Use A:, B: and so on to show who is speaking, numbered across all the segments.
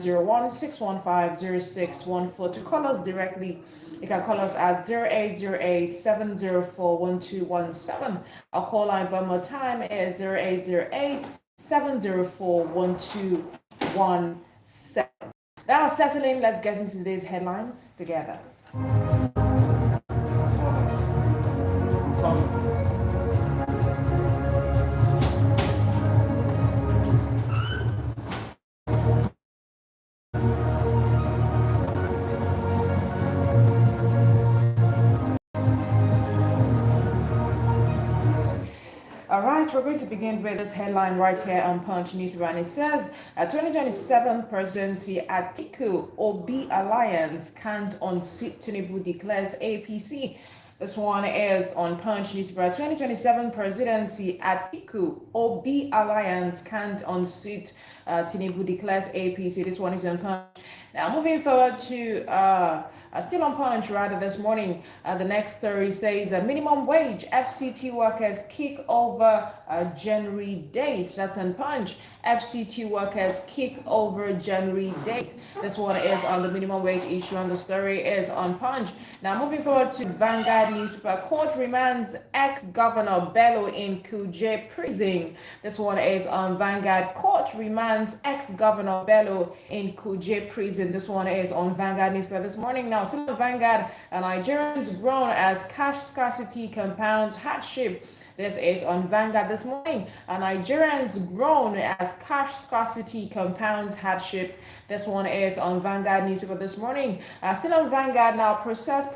A: 016150614. To call us directly, you can call us at 0808-704-1217. Our call line one more time is 0808-704-1217. Now settling, let's get into today's headlines together. All right, we're going to begin with this headline right here on Punch newspaper, and it says, 2027 presidency Atiku Obi alliance can't unseat Tinubu declares APC. This one is on Punch newspaper. 2027 presidency Atiku Obi alliance can't unseat Tinubu declares APC. This one is on Punch. Now, moving forward to still on Punch, rather, this morning, the next story says minimum wage FCT workers kick over January date. That's on Punch. FCT workers kick over January date. This one is on the minimum wage issue, and the story is on Punch. Now, moving forward to Vanguard newspaper, court remands ex-governor Bello in Kuje prison. This one is on Vanguard. Court remands ex-governor Bello in Kuje prison. This one is on Vanguard newspaper this morning. Now, still on Vanguard, Nigerians groan as cash scarcity compounds hardship. This is on Vanguard this morning. Nigerians groan as cash scarcity compounds hardship. This one is on Vanguard newspaper this morning. Still on Vanguard now, process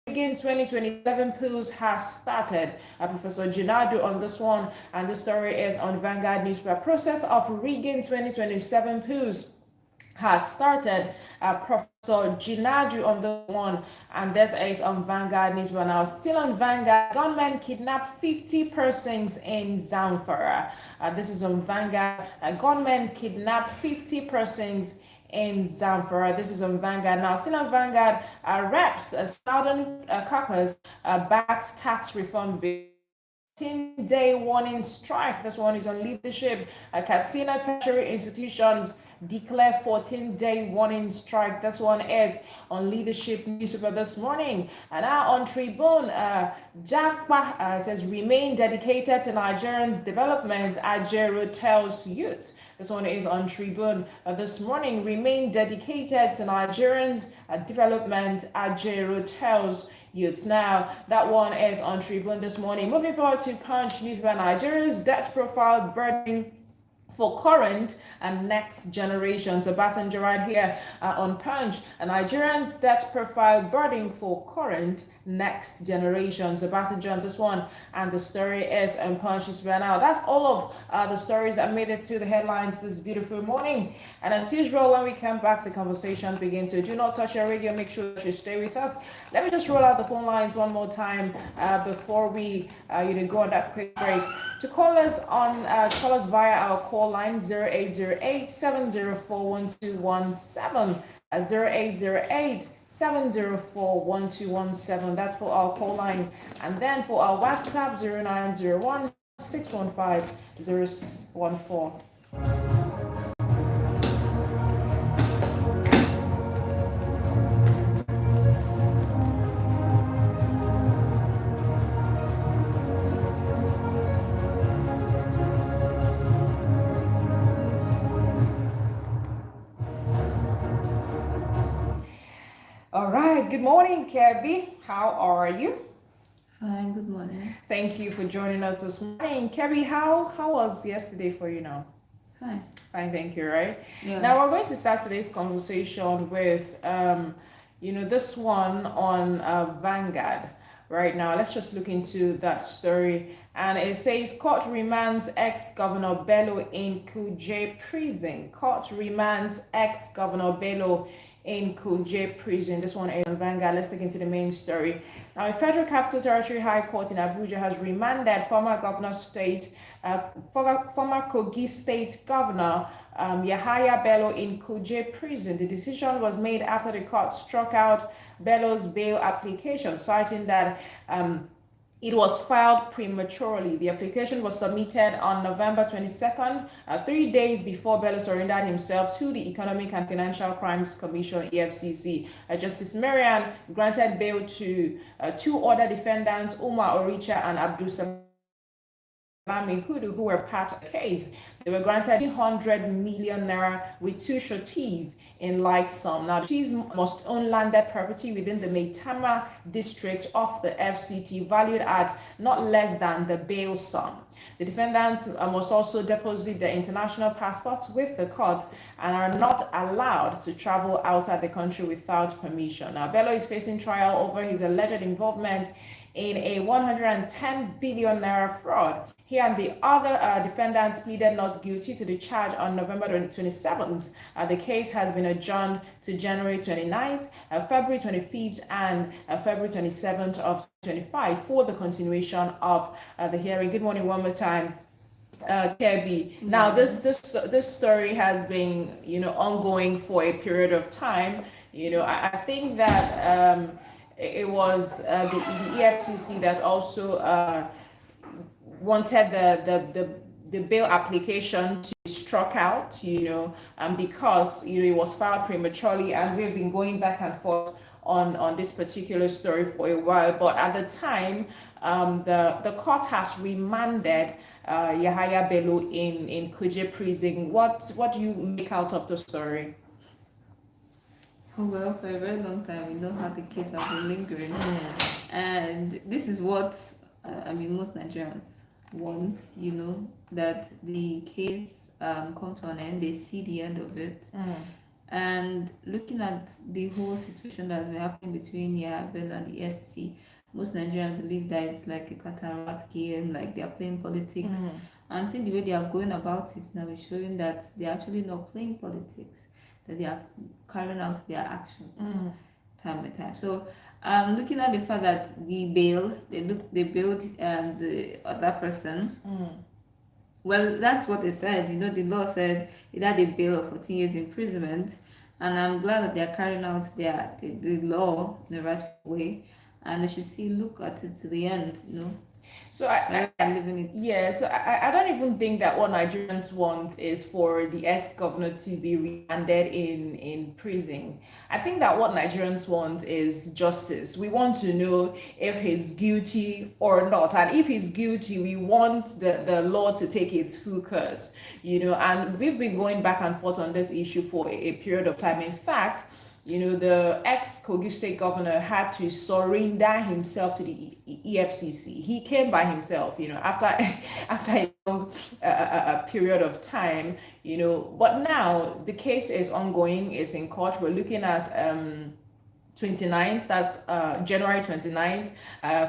A: Begin 2027 polls has started. Professor Jinadu on this one, and the story is on Vanguard newspaper. Process of rigging 2027 polls has started. Professor Jinadu on the one, and this is on Vanguard newspaper now. Still on Vanguard, gunmen kidnapped 50 persons in Zamfara. This is on Vanguard. Gunmen kidnapped 50 persons in Zamfara. This is on Vanguard now. Still on Vanguard, reps Southern Caucus backs tax reform bill. 10-day warning strike. This one is on leadership. Katsina tertiary institutions declare 14-day warning strike. This one is on leadership newspaper this morning. And now on Tribune, Jakpa says remain dedicated to Nigerians' development. Ajero tells youths. This one is on Tribune this morning. Remain dedicated to Nigerians' development. Ajero tells youths. Now, that one is on Tribune this morning. Moving forward to Punch newspaper, Nigeria's debt profile burden for current and next generations. So Obasanjo right here on Punch, a Nigerian's debt profile burden for current next generations. Obasanjo on this one, and the story is on Punch newspaper. Now, that's all of the stories that made it to the headlines this beautiful morning. And as usual, when we come back, the conversation begins. So do not touch your radio. Make sure that you stay with us. Let me just roll out the phone lines one more time before we go on that quick break. To call us via our call line 0808-704-1217, 0808-704-1217. That's for our call line. And then for our WhatsApp, 0901-615-0614. All right, good morning, Kebby. How are you?
B: Fine, good morning.
A: Thank you for joining us this morning. Kebby, how was yesterday for you now?
B: Fine.
A: Fine, thank you, right?
B: Yeah.
A: Now we're going to start today's conversation with, this one on Vanguard. Right now, let's just look into that story. And it says, court remands ex-governor Bello in Kuje prison. Court remands ex-governor Bello in Kuje prison. This one is on Vanguard. Let's look into the main story. Now, a Federal Capital Territory High Court in Abuja has remanded former Kogi State Governor Yahaya Bello in Kuje prison. The decision was made after the court struck out Bello's bail application, citing that it was filed prematurely. The application was submitted on November 22nd, 3 days before Bello surrendered himself to the Economic and Financial Crimes Commission (EFCC). Justice Marian granted bail to two other defendants, Umar Oricha and Abdul Salami Hudu, who were part of the case. They were granted 100 million naira with two sureties in like sum. Now, the sureties must own landed property within the Maitama district of the FCT, valued at not less than the bail sum. The defendants must also deposit their international passports with the court and are not allowed to travel outside the country without permission. Now, Bello is facing trial over his alleged involvement in a 110 billion naira fraud. He and the other defendants pleaded not guilty to the charge on November 27th. The case has been adjourned to January 29th, February 25th, and February 27th of 2025 for the continuation of the hearing. Good morning one more time. Kebi. Now, this story has been, ongoing for a period of time. I think that it was the EFCC that also wanted the bail application to be struck out, because it was filed prematurely, and we've been going back and forth on this particular story for a while. But at the time, the court has remanded Yahaya Bello in Kuje prison. What do you make out of the story?
B: Well, for a very long time, we know how the case has been lingering, and this is what most Nigerians want. That the case come to an end. They see the end of it, and looking at the whole situation that's been happening between Yahaya Bello and the SC, most Nigerians believe that it's like a cataract game, like they are playing politics. And seeing the way they are going about it now is showing that they're actually not playing politics, that they are carrying out their actions time by time. So looking at the fact that they bailed the other person. Well, that's what they said. The law said it had a bail of 14 years imprisonment, and I'm glad that they're carrying out the law in the right way, and they should see look at it to the end.
A: So I living it. Yeah, so I don't even think that what Nigerians want is for the ex-governor to be remanded in prison. I think that what Nigerians want is justice. We want to know if he's guilty or not. And if he's guilty, we want the law to take its full course, and we've been going back and forth on this issue for a period of time. In fact, the ex-Kogi state governor had to surrender himself to the EFCC. He came by himself, after a long period of time, But now the case is ongoing, it's in court. We're looking at 29th, that's January 29th,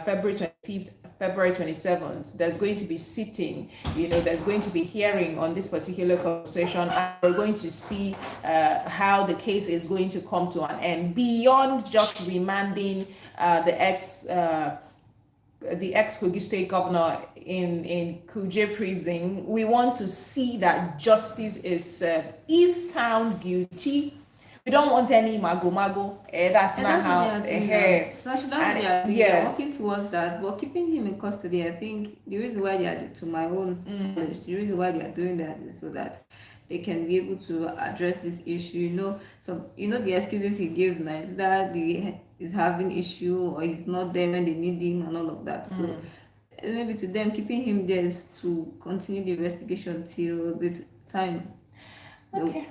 A: February 25th, February 27th. There's going to be sitting, there's going to be hearing on this particular conversation, and we're going to see how the case is going to come to an end beyond just remanding the ex-Kogi state governor in Kuje prison. We want to see that justice is served. If found guilty, we don't want any mago. That's
B: And
A: not
B: that's
A: how.
B: what they are doing now. So actually, that's what they are doing. They are
A: Yes.
B: working towards that. But keeping him in custody, I think the reason why they are, to my own knowledge, the reason why they are doing that is so that they can be able to address this issue. The excuses he gives now is that he's having issue or he's not there when they need him and all of that. So maybe to them, keeping him there is to continue the investigation till the time
A: Okay.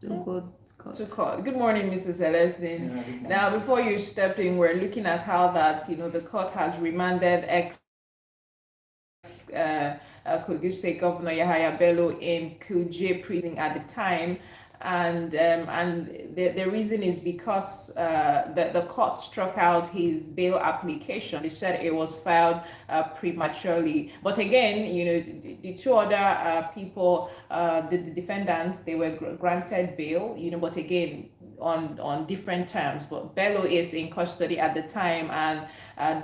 B: they'll go
A: To call. Good morning, Mrs. Celestine. Now, before you step in, we're looking at how that the court has remanded Kogi State Governor Yahaya Bello in Kuje prison at the time, and the reason is because the court struck out his bail application. They said it was filed prematurely. But again, the two other people, the defendants, they were granted bail. But again, on different terms. But Bello is in custody at the time, and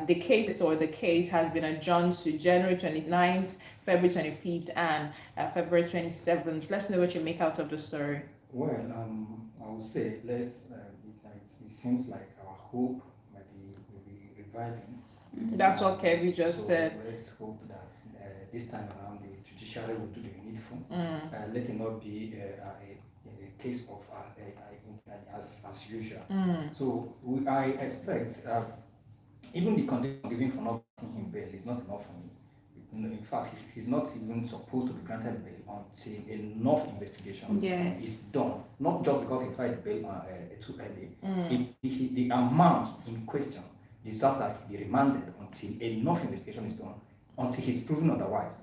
A: the case has been adjourned to January 29th, February 25th, and February 27th. Let's know what you make out of the story.
C: Well, I would say it seems like our hope might be reviving.
A: That's what Kevin just
C: So
A: said.
C: let's hope that this time around the judiciary will do the needful.
A: Mm.
C: Let it not be a case of as usual.
A: Mm.
C: So I expect even the condition given for not granting him bail is not enough for me. In fact, he's not even supposed to be granted bail until enough investigation is done. Not just because he filed bail too early. The amount in question deserves that he be remanded until enough investigation is done. Until he's proven otherwise,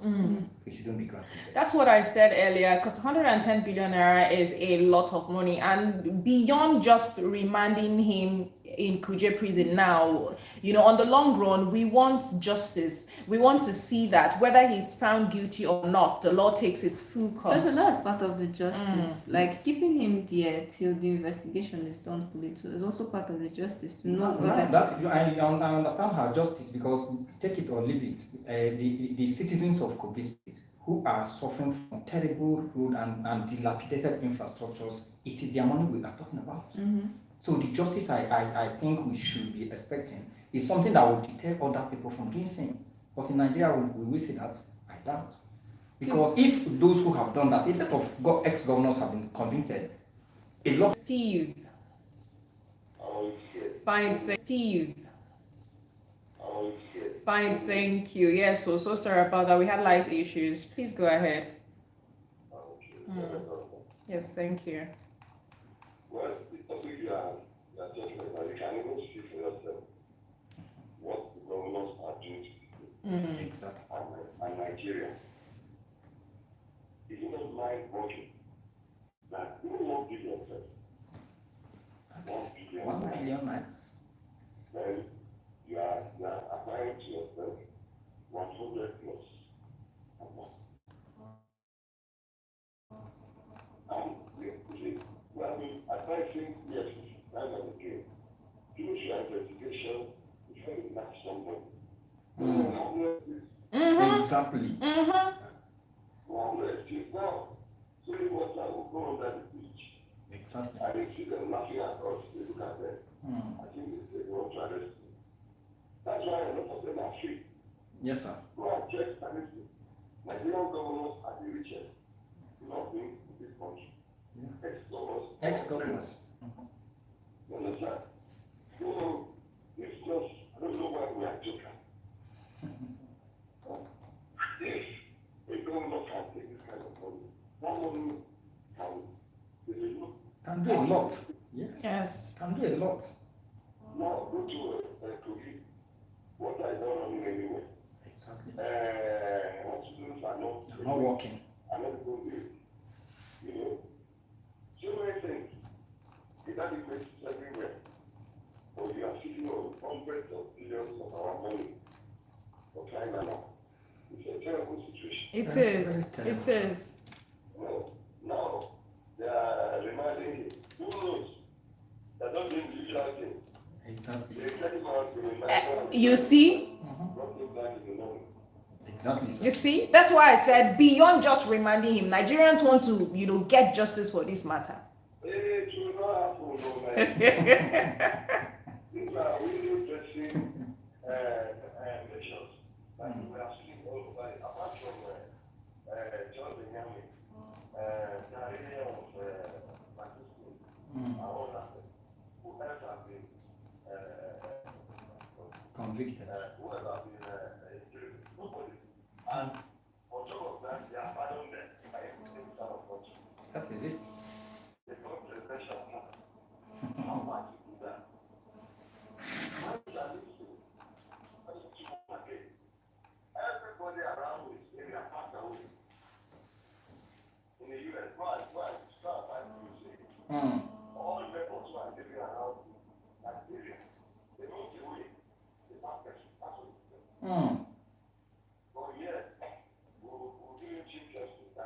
C: he shouldn't be granted bail.
A: That's what I said earlier, because 110 billion naira is a lot of money, and beyond just remanding him in Kuje prison now, on the long run, we want justice. We want to see that whether he's found guilty or not, the law takes its full course.
B: So that's part of the justice. Like keeping him there till the investigation is done fully too is also part of the justice to know
C: I understand her justice, because take it or leave it, the citizens of Kogi State who are suffering from terrible road and dilapidated infrastructures, it is their money we are talking about. So the justice I think we should be expecting is something that will deter other people from doing same. But in Nigeria, will we say that? I doubt. Because if those who have done that, a lot of ex-governors have been convicted. A lot.
A: Steve. Fine, Steve. Fine, thank you. Yes, so sorry about that. We had light issues. Please go ahead. Yes, thank you.
D: Well, because you are talking about, you can even see for yourself what the governors are doing to people
C: Exactly.
D: and Nigeria. If you don't mind working, like, you won't give yourself
C: 1 billion naira.
D: Then you are applying to yourself 100 plus. Well, I mean, advising, yes, time and again, do your investigation before you knock someone.
C: Exactly.
D: Now, so you must will go under the beach.
C: Exactly.
D: I didn't see them laughing at us. They look at them. I think they want to arrest me. That's why a lot of them are free.
C: Yes, sir.
D: Go and check statistics. Nigerian governors are the richest. Nothing in this country.
C: Yeah.
D: Ex-governors. You understand? So, it's just, I don't know why we are joking. If a governor can take this kind of money, that money
C: can do a lot.
A: Yes.
C: Can do a lot.
D: Now, go to you. What I don't know anyway.
C: Exactly.
D: Students are
C: not working.
D: I'm not going to, so many things. Inadequacies everywhere. But we are sitting on hundreds of billions of our money for China now. It's a terrible situation.
A: It is. It is.
D: No. Now, they are reminding him, who knows? They're not doing the usual thing.
C: Exactly.
A: You see?
C: Exactly. Sir.
A: You see? That's why I said beyond just reminding him, Nigerians want to, get justice for this matter.
D: It will not happen, these are really interesting measures that we have seen all over, apart from John Benjamin, the area of Pakistan, all that. Who else have been
C: convicted?
D: Who else have been nobody. And on top of that, they are pardoned them by everything out of country.
C: That is it.
D: They got presidential money. How much to do that? Everybody around this area passed away. In the US, why? Start by say. All the records were living around Nigeria. They don't do it. They pass person. But yes, we'll do you cheap justice. I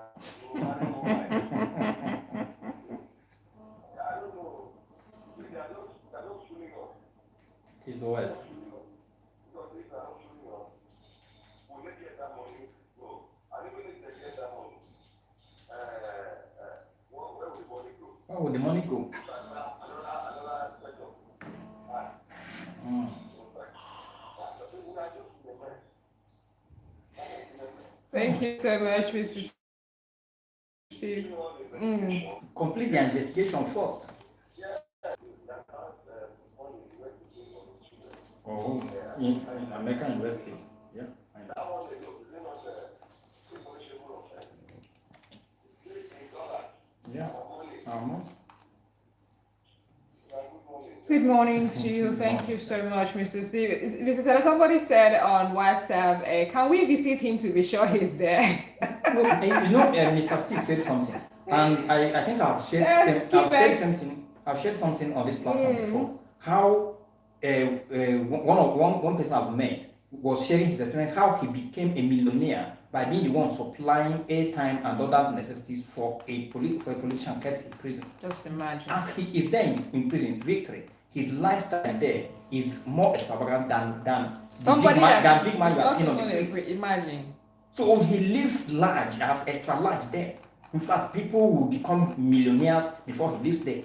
D: don't know. They are not shooting off.
C: His OS.
D: Because these are not shooting off. Will they get that money? No. And even if they get that money, where will the money go?
C: Where will the money go?
D: Another aspect of
A: Thank you so much, Mrs. Steve.
C: Complete the investigation first. Oh, in American universities. Yeah. Yeah.
A: Good morning to you. Thank you so much, Mr. Steve. Mr. Seller, somebody said on WhatsApp, can we visit him to be sure he's there?
C: No, Mr. Steve said something, and I think I've shared something on this platform before. How one person I've met was sharing his experience how he became a millionaire by being the one supplying airtime and other necessities for a politician kept in prison.
A: Just imagine.
C: As he is there in prison, victory, his lifestyle there is more extravagant than
A: somebody
C: big man you have seen on the streets.
A: Imagine.
C: So he lives large, as extra large there. In fact, people will become millionaires before he lives there.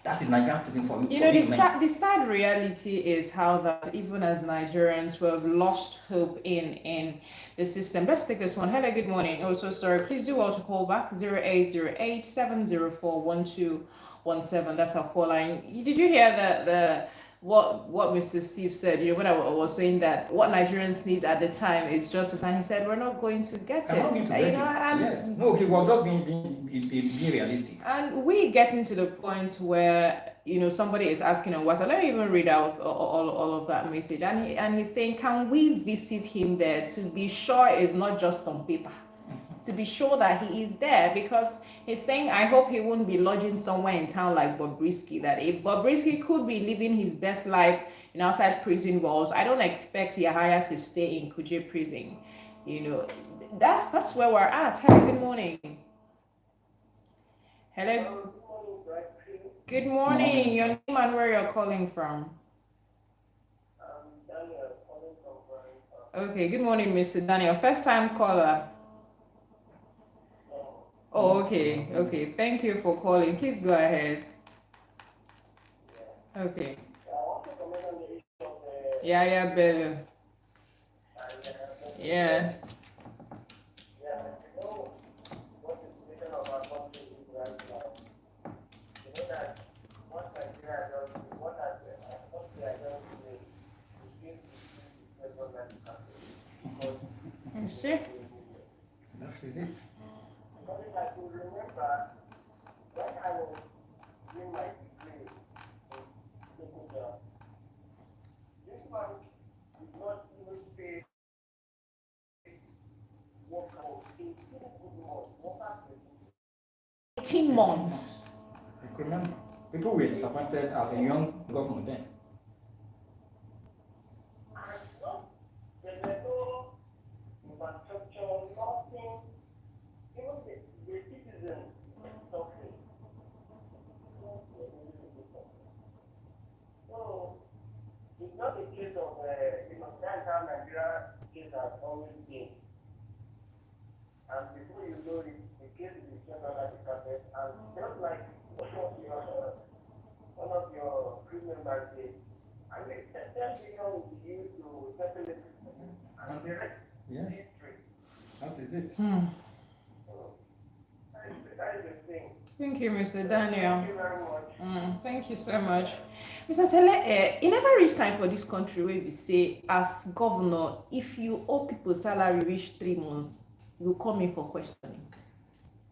C: That is Nigerian prison for me.
A: The sad reality is how that even as Nigerians, we have lost hope in the system. Let's take this one. Hello, good morning. Oh, so sorry. Please do also call back 0808-704-1217. That's our call line. Did you hear the what Mr. Steve said? When I was saying that what Nigerians need at the time is justice, and he said we're not going to get it.
C: Yes. No, he was just being realistic.
A: And we getting to the point where somebody is asking on WhatsApp. Let me even read out all of that message, and he's saying, can we visit him there to be sure it's not just on paper? To be sure that he is there, because he's saying, I hope he won't be lodging somewhere in town like Bobrisky, that if Bobrisky could be living his best life outside prison walls, I don't expect Yahaya to stay in Kuje prison. That's where we're at. Hello, good morning. Hello. Good morning. Your name and where you're calling from?
D: Daniel, calling from
A: Okay, good morning, Mr. Daniel. First time caller. Oh, okay. Thank you for calling. Please go ahead. Okay.
D: I want to comment on the issue of
A: Yeah, Bello. Yes.
D: What the situation of our country is right now. That what Nigeria does, what they are doing today is going to be government country.
A: You see?
C: That is it.
D: Because I could remember when I was doing my degree in Chikezie, this man did not even pay work for 18 good months.
A: 18 months.
C: I could remember. People were disappointed as a young governor then.
D: There were no infrastructure, nothing. Even the citizens were suffering. So, it's not a case of, that's how Nigeria case has always been. And before you know it, the case is just under the carpet. And just like one of your crew members did, I mean, 10 million will be used to settle it. And the rest is history.
C: That is it.
D: That is the thing.
A: Thank you, Mr. Daniel.
D: Thank you very much.
A: Thank you so much. Mr. Sele, it never reach time for this country where we say, as governor, if you owe people salary reach 3 months, you come in for questioning.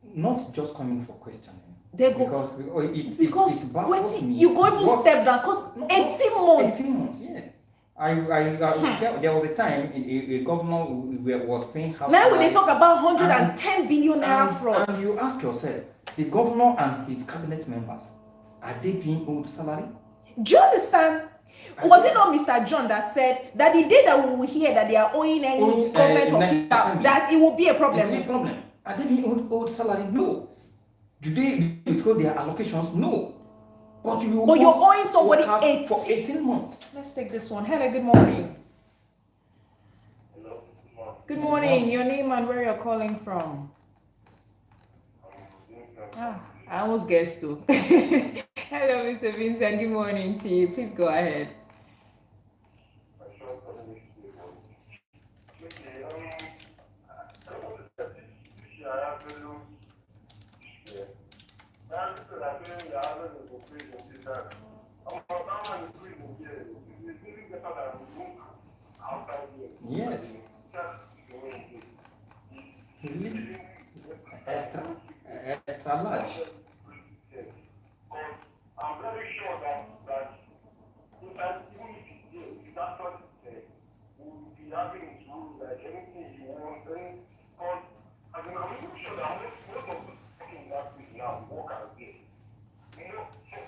C: Not just coming for questioning.
A: They go
C: because it baffles me.
A: You go even step down because 18 months.
C: 18 months, yes. There was a time a governor was paying half.
A: Now when they talk about 110 billion naira fraud,
C: and you ask yourself, the governor and his cabinet members, are they being owed salary?
A: Do you understand? Was it not Mr. John that said that the day that we will hear that they are owing any government official, that it will be a problem?
C: It will be a problem. Are they being owed salary? No. Do they withhold their allocations? No. But you're owing somebody for 18 months.
A: Let's take this one. Hello, good morning.
D: Hello,
A: good morning. Your name and where you're calling from? I almost guessed too. Hello, Mr. Vincent. Good morning to you. Please go ahead.
D: that someone is reading here is even better than book outside here.
C: Yes.
D: Just the way it is.
C: Really? Extra large.
D: Because I'm very sure that in fact, even if that's what we'll be having it rule like anything you want, then because I mean, I'm even sure that most of the people in that place now work as this. You know, some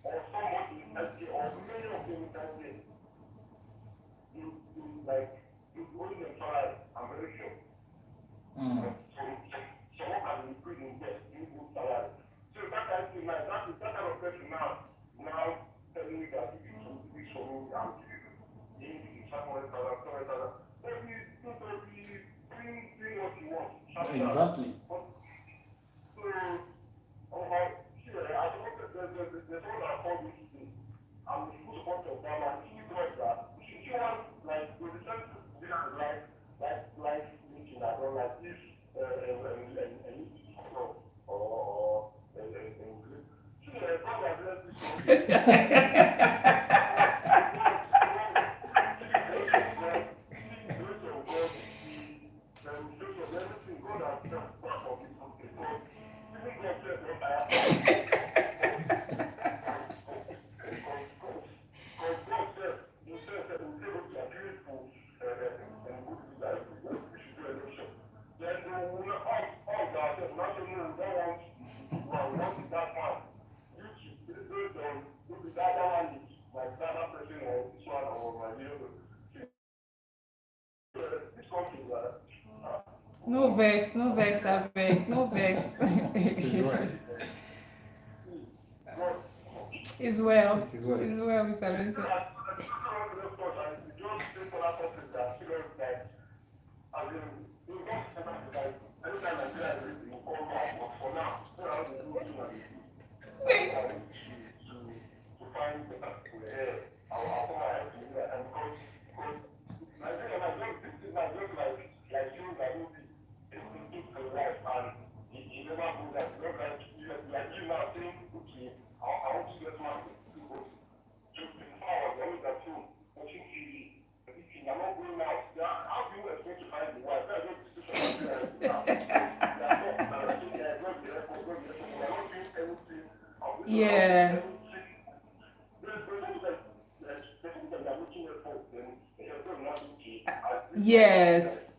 D: or somebody inside there, or many of them inside there, you going to try, I'm very sure. So what can be put in there, you good salary. So that kind of thing, like that kind of person now telling me that if you do this for me, I'm giving you 500,000, 700,000. Maybe bring what you want.
C: Exactly.
D: So, I suppose there's one that called me today. I'm the full support of that, and she was that. She wants, like, with the sense of life meeting, I don't like this,
A: No vex, I beg, no vex. It's well.
C: It is well.
A: It's well, Mr. Vincent. Yeah. Yes.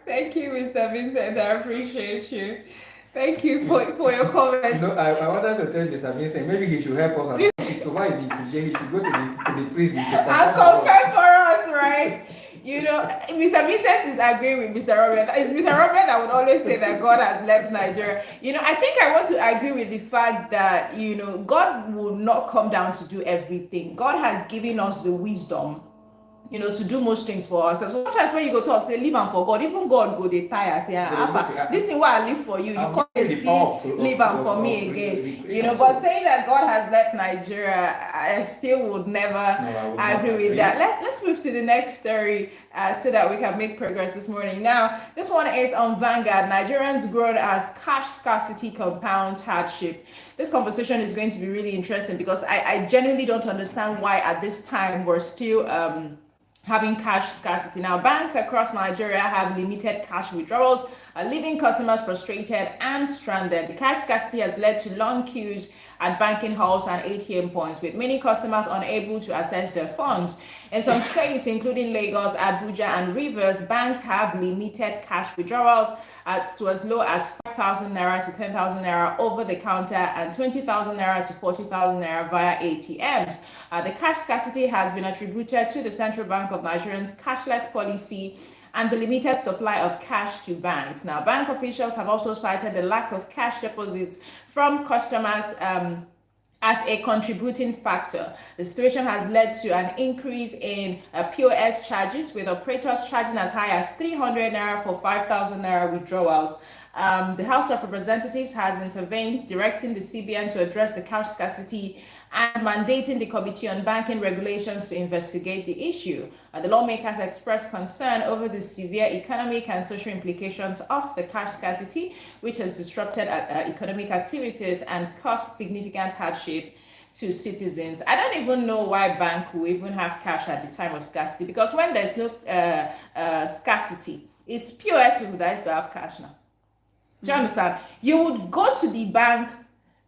A: Thank you, Mr. Vincent. I appreciate you. Thank you for your comments.
C: You know, I wanted to tell Mr. Vincent, maybe he should help us. So why is he should go to the prison to
A: I'll confirm for us, right? You know, Mr. Vincent is agreeing with Mr. Robert. It's Mr. Robert that would always say that God has left Nigeria. You know, I think I want to agree with the fact that, you know, God will not come down to do everything. God has given us the wisdom, you know, to do most things for ourselves. So sometimes when you go talk, say, leave am for God. Even God go dey tire, say, Alpha, this thing why I live for you, you can't still leave am for me again. You know, but saying that God has left Nigeria, I still would never agree with that. Let's move to the next story so that we can make progress this morning. Now, this one is on Vanguard. Nigerians grown as cash scarcity compounds hardship. This conversation is going to be really interesting because I genuinely don't understand why at this time we're still having cash scarcity. Now, banks across Nigeria have limited cash withdrawals, leaving customers frustrated and stranded. The cash scarcity has led to long queues at banking halls and ATM points, with many customers unable to access their funds. In some states, including Lagos, Abuja, and Rivers, banks have limited cash withdrawals to as low as 5,000 naira to 10,000 naira over the counter and 20,000 naira to 40,000 naira via ATMs. The cash scarcity has been attributed to the Central Bank of Nigeria's cashless policy and the limited supply of cash to banks. Now, bank officials have also cited the lack of cash deposits from customers as a contributing factor. The situation has led to an increase in POS charges, with operators charging as high as 300 naira for 5,000 naira withdrawals. The House of Representatives has intervened, directing the CBN to address the cash scarcity and mandating the Committee on Banking Regulations to investigate the issue. The lawmakers expressed concern over the severe economic and social implications of the cash scarcity, which has disrupted economic activities and caused significant hardship to citizens. I don't even know why bank will even have cash at the time of scarcity, because when there's no scarcity, it's POS people that used to have cash now. Do you understand? You would go to the bank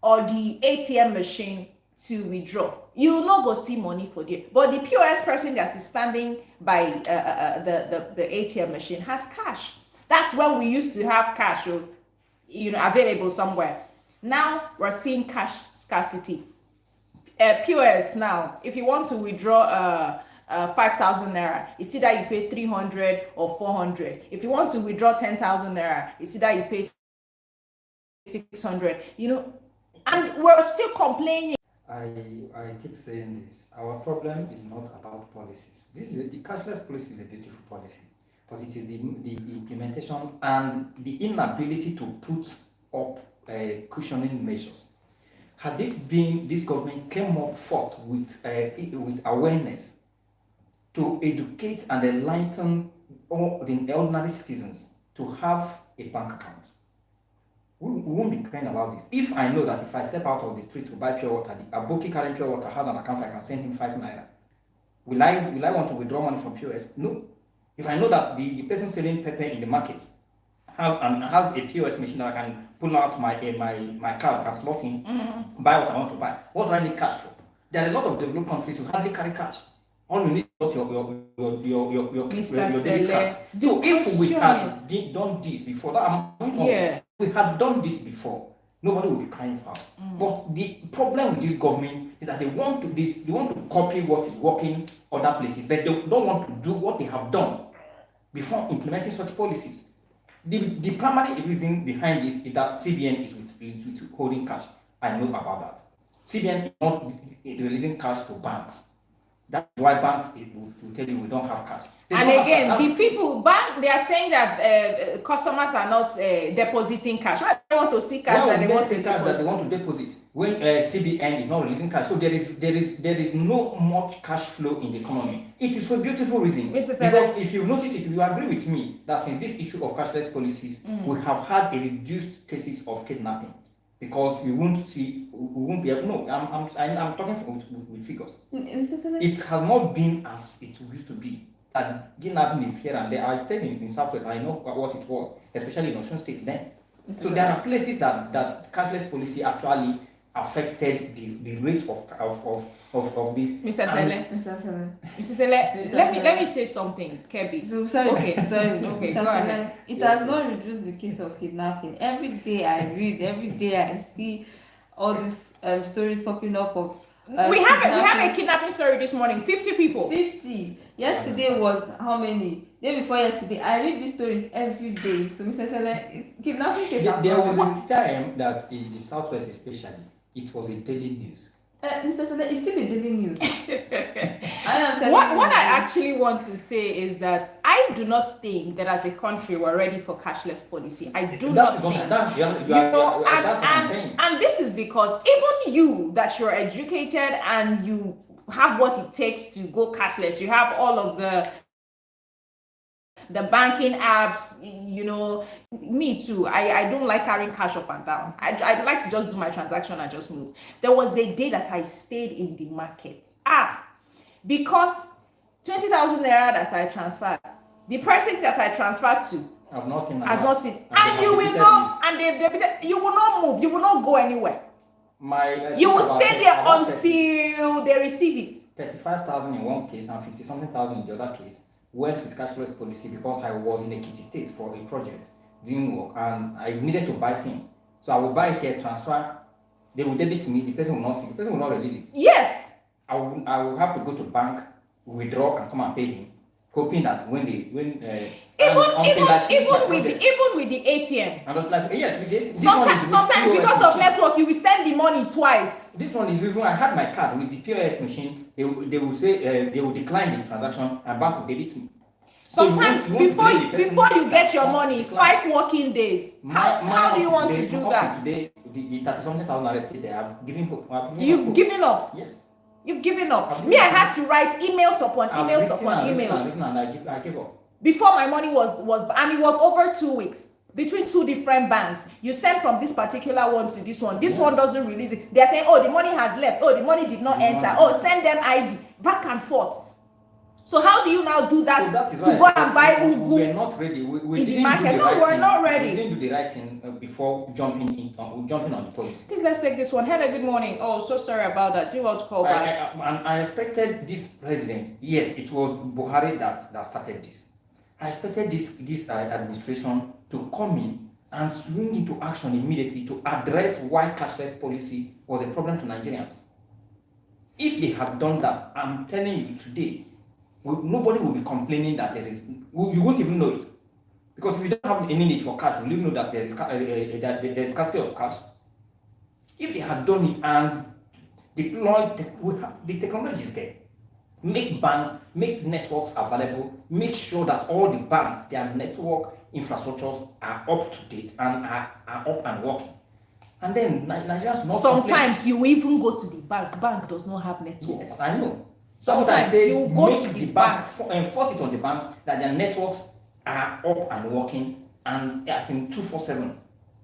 A: or the ATM machine to withdraw. You will not go see money for there. But the POS person that is standing by the ATM machine has cash. That's when we used to have cash, available somewhere. Now we're seeing cash scarcity. POS now, if you want to withdraw 5,000 naira, it's either you pay 300 or 400. If you want to withdraw 10,000 naira, it's either you pay 600. And we're still complaining.
C: I keep saying this. Our problem is not about policies. The cashless policy is a beautiful policy, but it is the implementation and the inability to put up cushioning measures. Had it been this government came up first with awareness to educate and enlighten all the ordinary citizens to have a bank account, we won't be crying about this. If I know that if I step out of the street to buy pure water, the aboki carrying pure water has an account, I can send him 5 naira. Will I want to withdraw money from POS? No. If I know that the person selling pepper in the market has a POS machine that I can pull out my card and slot in, buy what I want to buy, what do I need cash for? There are a lot of developed countries who hardly carry cash. All you need is your debit card. So if we had done this before, we had done this before, nobody would be crying foul. But the problem with this government is that they want to copy what is working other places, but they don't want to do what they have done before implementing such policies. The primary reason behind this is that CBN is with holding cash. I know about that. CBN is not releasing cash to banks. That's why banks will tell you we don't have cash.
A: And again, the people they are saying that customers are not depositing cash. Why they want to see cash and they want to
C: cash that they want to deposit when CBN is not releasing cash. So there is no much cash flow in the economy. It is for a beautiful reason. Because if you notice it, you agree with me that since this issue of cashless policies, we have had a reduced cases of kidnapping. Because we won't be able. No, I'm talking with figures. It has not been as it used to be. And kidnapping is here and there. I stayed in Southwest. I know what it was, especially in Osun State then. So there are places that cashless policy actually affected the rate of this.
A: Mr. Sele, let me say something, Kebi.
B: So sorry.
A: Okay, go ahead.
B: It has not reduced the case of kidnapping. Every day I read, every day I see all these stories popping up of.
A: We have a kidnapping story this morning. 50 people.
B: 50. Yesterday was how many? Day before yesterday. I read these stories every day. So Mr. Sele, kidnapping case.
C: There was a time that in the Southwest especially, it was a daily news.
B: Mr. Sele, it's still a daily news.
A: What I actually want to say is that I do not think that as a country we're ready for cashless policy. I do not think. And this is because even you, that you're educated and you have what it takes to go cashless, you have all of the banking apps, me too. I don't like carrying cash up and down. I'd like to just do my transaction and just move. There was a day that I stayed in the market. Because 20,000 naira that I transferred, the person that I transferred to
C: I've not seen
A: has not seen. And you will not, and you will not move, you will not go anywhere. You will stay there until they receive it.
C: 35,000 in one case and 50-something thousand in the other case. Went with cashless policy because I was in Chikezie State for a project, doing work, and I needed to buy things. So I will buy here, transfer, they will debit me, the person will not see, the person will not release it.
A: Yes!
C: I will have to go to bank, withdraw, and come and pay him, hoping that even with the
A: ATM.
C: And yes, we did.
A: Sometimes because of network, you will send the money twice.
C: This one is even, I had my card with the POS machine, they will say, they will decline the transaction and bank will debit me.
A: Sometimes
C: you want to blame the person
A: before you get
C: that
A: your
C: some
A: money,
C: decline.
A: 5 working days.
C: My
A: How do you
C: up to
A: want
C: today,
A: to do
C: up
A: that?
C: to today, the 30-something thousand arrested, they have given hope.
A: You've given up.
C: Yes.
A: You've given up.
C: I've
A: Me, I
C: given
A: had
C: up.
A: to write emails upon
C: I've
A: emails
C: written
A: upon
C: and written and
A: emails
C: written and I gave up.
A: before my money was and it was over 2 weeks between 2 different banks. You send from this particular one to this one. This one doesn't release it. They're saying, oh, the money has left. Oh, the money did not enter. Oh, send them ID. Back and forth. So how do you now do that,
C: So that is
A: to
C: why
A: go
C: I said
A: and buy
C: we
A: ugu
C: were not ready. We
A: in the
C: didn't
A: market?
C: do the
A: No,
C: right
A: we're
C: thing.
A: not ready.
C: We didn't do the right thing before jumping on the toes.
A: Please, let's take this one. Hello, good morning. Oh, so sorry about that. Do well to call back.
C: I expected this president. Yes, it was Buhari that started this. I expected this administration to come in and swing into action immediately to address why cashless policy was a problem to Nigerians. If they had done that, I'm telling you today, nobody will be complaining that there is. You won't even know it, because if you don't have any need for cash, will you know that there is scarcity of cash? If they had done it and deployed, the technology is there. Make banks, make networks available, make sure that all the banks, their network infrastructures are up to date and are up and working. And then Nigerians not
A: sometimes you even go to the bank does not have network.
C: Yes, I know.
A: Sometimes you go to the bank,
C: enforce it on the banks that their networks are up and working, and as in 247,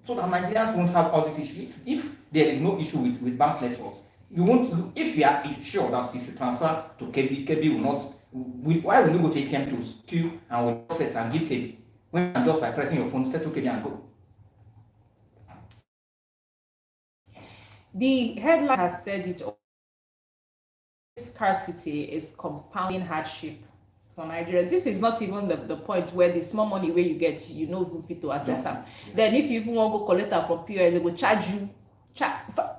C: so that Nigerians won't have all these issues. If there is no issue with bank networks, you won't. If you are sure that if you transfer to KB will not. Why will you go to ATM to queue and will process and give KB when just by pressing your phone settle KB and go?
A: The headline has said it all. Scarcity is compounding hardship for Nigeria. This is not even the point where the small money where you get, you know, if fit to access them. Yeah. Then if you even want to go collect them from POS, they go charge you.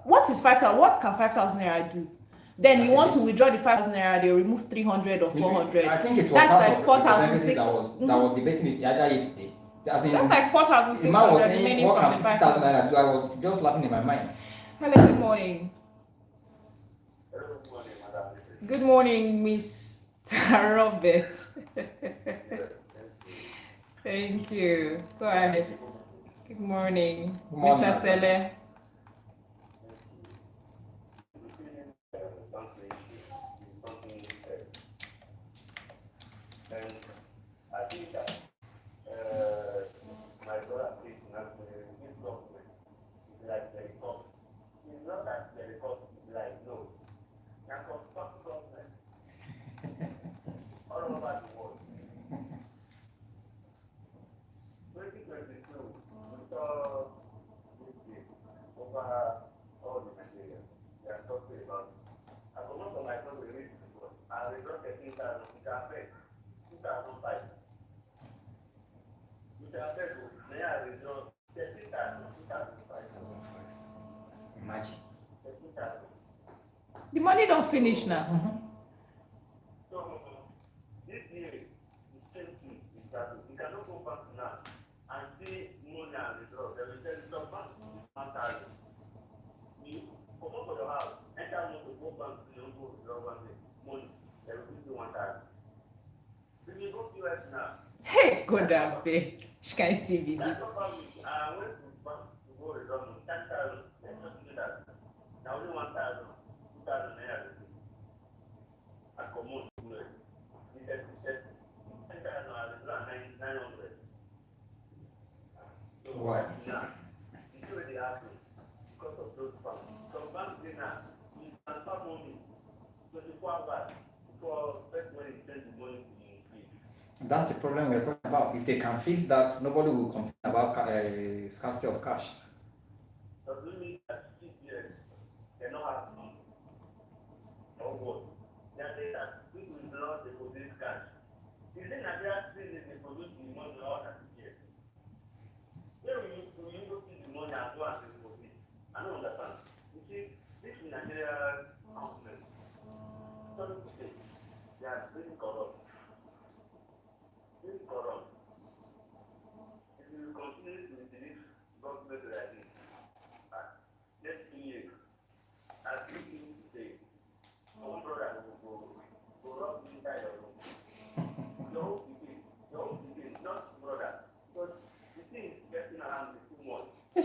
A: What is 5,000? What can 5,000 naira do? Then you want to withdraw the 5,000 naira, they remove 300 or 400.
C: I think it was
A: that's like
C: 4,600 that was debating it either yesterday.
A: That's like 4,600 remaining from the 5,000
C: naira. I was just laughing in my mind.
A: Hello, good morning. Good morning, Mr. Robert. Thank you. Go ahead. Good morning, Mr. Sele.
D: I think that my brother please this government is like the cost. It's not like the cost is like no. Now some government all over the world. 2022 we saw this thing over all the Nigeria. They are talking about I don't know for my son we read before. I will not get 3,000 which are paid 2005.
C: Imagine.
A: The money don't finish now.
D: So this year, the same thing is that you cannot go back now and see money and withdraw. There will tell you some bank 1,000. You come up for your house, enter money, go bank, you don't go withdraw money. There will give you 1,000. When you go to US now.
A: Hey, good damn thing. Chikezie this.
D: That's what I went to bank to go withdraw money. 10,000. Let's just do that. Now only 1,000, 2,000 naira. I come on to it. He said, 10,000 I withdraw 900. So
C: why?
D: now, it's already happening because of those banks. Some banks say now, you transfer money 24 hours before first when you send the money to the fee.
C: That's the problem we're talking about. If they can fix that, nobody will complain about scarcity of cash.
D: Does it mean that CPS cannot have money? Or what? They are saying that people will not deposit cash. Is it that they are saying that they produce the money or that CPS? Where will you go see the money and go and deposit? I don't understand. You see, this is Nigeria government. Sorry to say, they are very corrupt. Very corrupt. If you continue to believe government like this, next 2 years, as you used to say, one brother will go rub inside your room. Your whole people,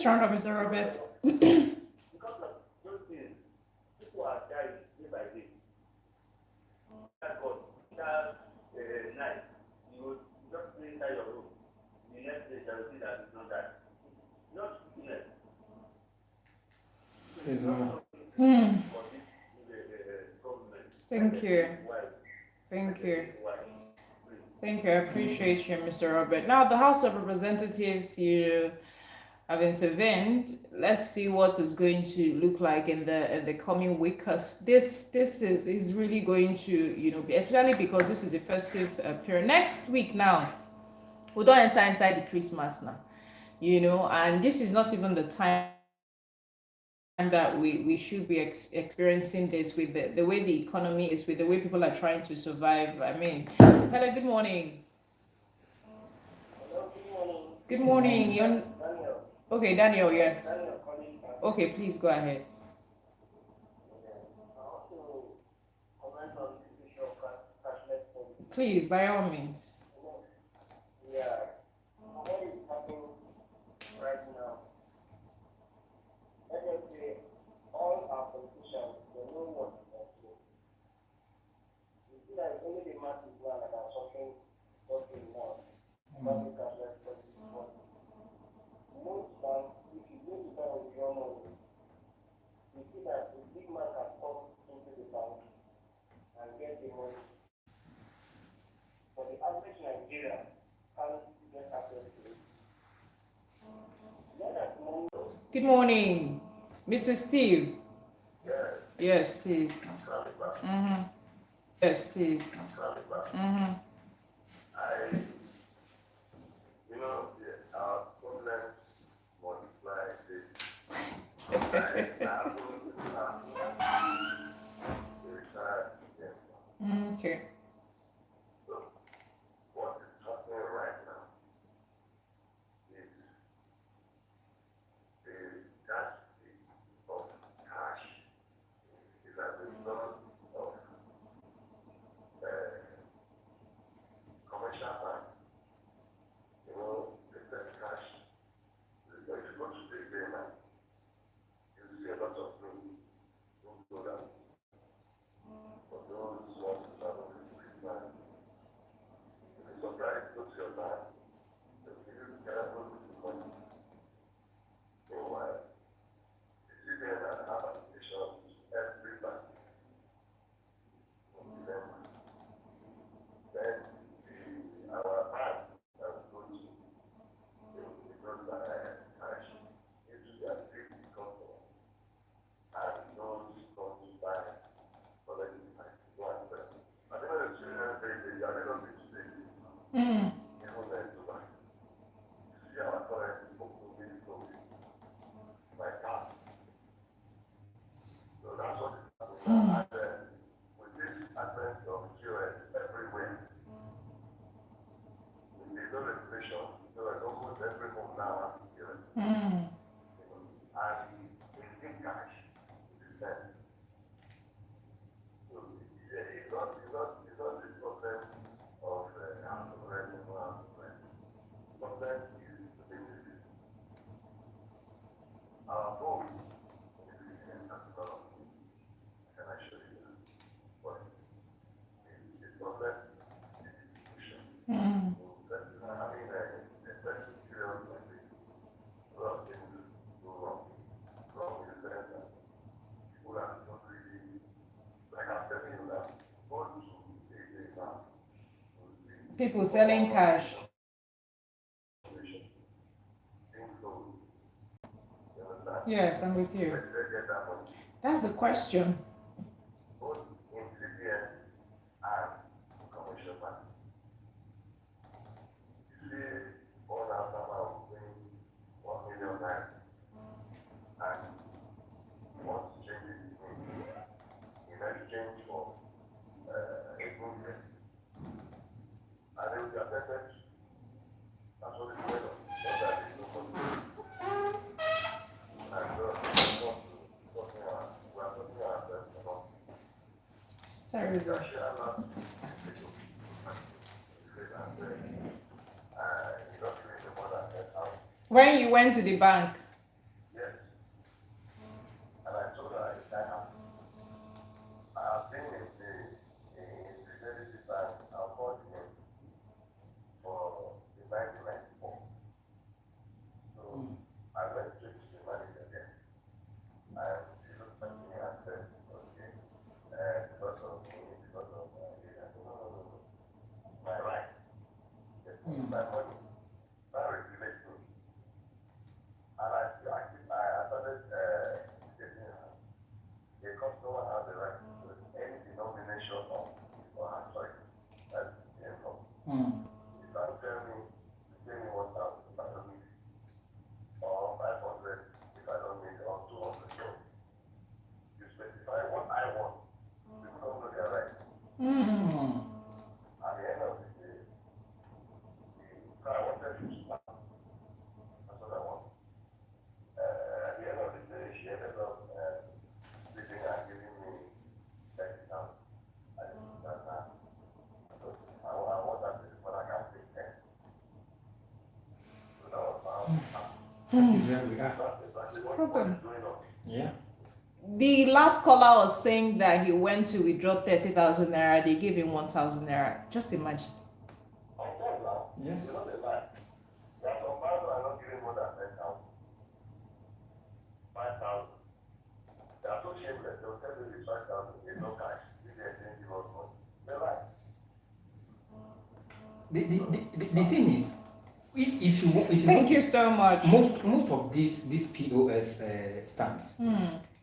A: Please round up, Mr. Robert.
D: Because of those things, people are dying day by day. Thank God, that night, you will just stay inside your room. The next day, you will see that it's not that. Not sickness.
A: Hmm.
D: For this government.
A: Thank you. Thank you. Thank you. I appreciate you, Mr. Robert. Now, the House of Representatives, you have intervened. Let's see what is going to look like in the coming week, because this is really going to be, especially because this is a festive period. Next week now, we don't enter inside the Christmas now, and this is not even the time that we should be experiencing this with the way the economy is, with the way people are trying to survive. I mean, hello, good morning.
D: Hello, good morning.
A: Good morning.
D: Daniel.
A: Okay, Daniel, yes.
D: Daniel calling back.
A: Okay, please go ahead.
D: I want to comment on the issue of cashless policy.
A: Please, by all means.
D: Yeah. What is happening right now? Let us say all our politicians, they know what they are doing. You see that it's only the masses now that are suffering now. About the cashless policy. Most banks, if you go to buy withdraw money, you see that the big man can come into the bank and get the money. But the average Nigerian can't get access to it. Let us know.
A: Good morning, Mr. Steve. Yes, please. Yes, please.
D: Our problems multiply this.
A: Okay.
D: So, what is happening right now is the scarcity of cash is as a result of commercial banks. They sell cash. If you go to the game, you see a lot of things don't go down. For those who want to travel with Christmas, if it's surprise, go to your bank. If you travel with the money, so the citizen and have applications to every bank. Then our bank has go to because cash into their big company and those come to buy collect the money. Go and sell. I don't know the children say I don't know the today. Even then to buy. You see our currency moving slowly. Like that. So that's what is happening. And then with this advent of QS everywhere, with the no regulation, so that almost every home now has QS. And in cash, it is sent. So it's not the problem of house of rent and no house of rent. The problem is the businesses. Our home is in Amsterdam. Can I show you that? But the problem is distribution. Having a special period like this, a lot of things go wrong. Wrong in the sense that people are not really, like I'm telling you that, go to a now.
A: People selling cash. Yes, I'm with you. That's the question.
D: Both in CPN and commercial bank. You see, all our farmers paying 1 million naira and want to change it in exchange for a good rate. And they will be affected. That's what it's made of. Not that it's no control. And we are talking ourselves about.
A: Sorry. When you went to the bank,
D: my money. That regulates me. And I started getting a customer has the right to any denomination of her choice. That's the income. You can't tell me to pay me 1,000 if I don't need it, or 500 if I don't need it, or 200. So you specify what I want. You don't know their right. At the end of the day, so I wanted to start. That's what I want. At the end of the day, she ended up sleeping and giving me 30,000. I didn't do that now. So I want that, but I can't take 10. So that was how
C: That is where we are.
D: that's exactly what
A: Problem.
D: is going on.
C: Yeah.
A: The last caller was saying that he went to withdraw 30,000 naira. They gave him 1,000 naira. Just imagine.
D: Of course now,
C: Yes.
D: it's not a lie. There are some banks that are not giving more than 10,000. 5,000. They are so shameless, they'll tell you it's 5,000, it's no cash. If they didn't give us money, they lie.
C: The thing is, if you
A: Thank you so much.
C: most of these POS stamps,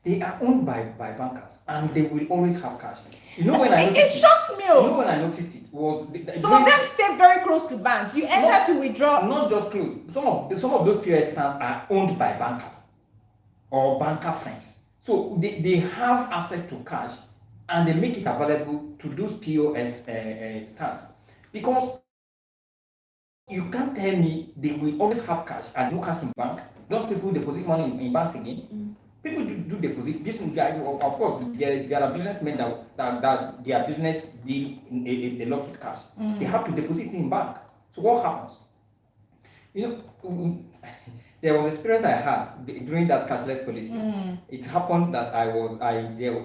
C: they are owned by bankers, and they will always have cash. You know when I
A: It
C: noticed
A: shocks me.
C: You know when I noticed it was
A: Some of them stay very close to banks. You enter to withdraw.
C: not just close. Some of those POS stamps are owned by bankers or banker friends. So they have access to cash, and they make it available to those POS stamps, because you can't tell me they will always have cash and no cash in bank. Those people deposit money in banks again. People do deposit. Of course, there are businessmen that their business deal a lot with cash. They have to deposit it in bank. So what happens? You know, there was experience I had during that cashless policy. It happened that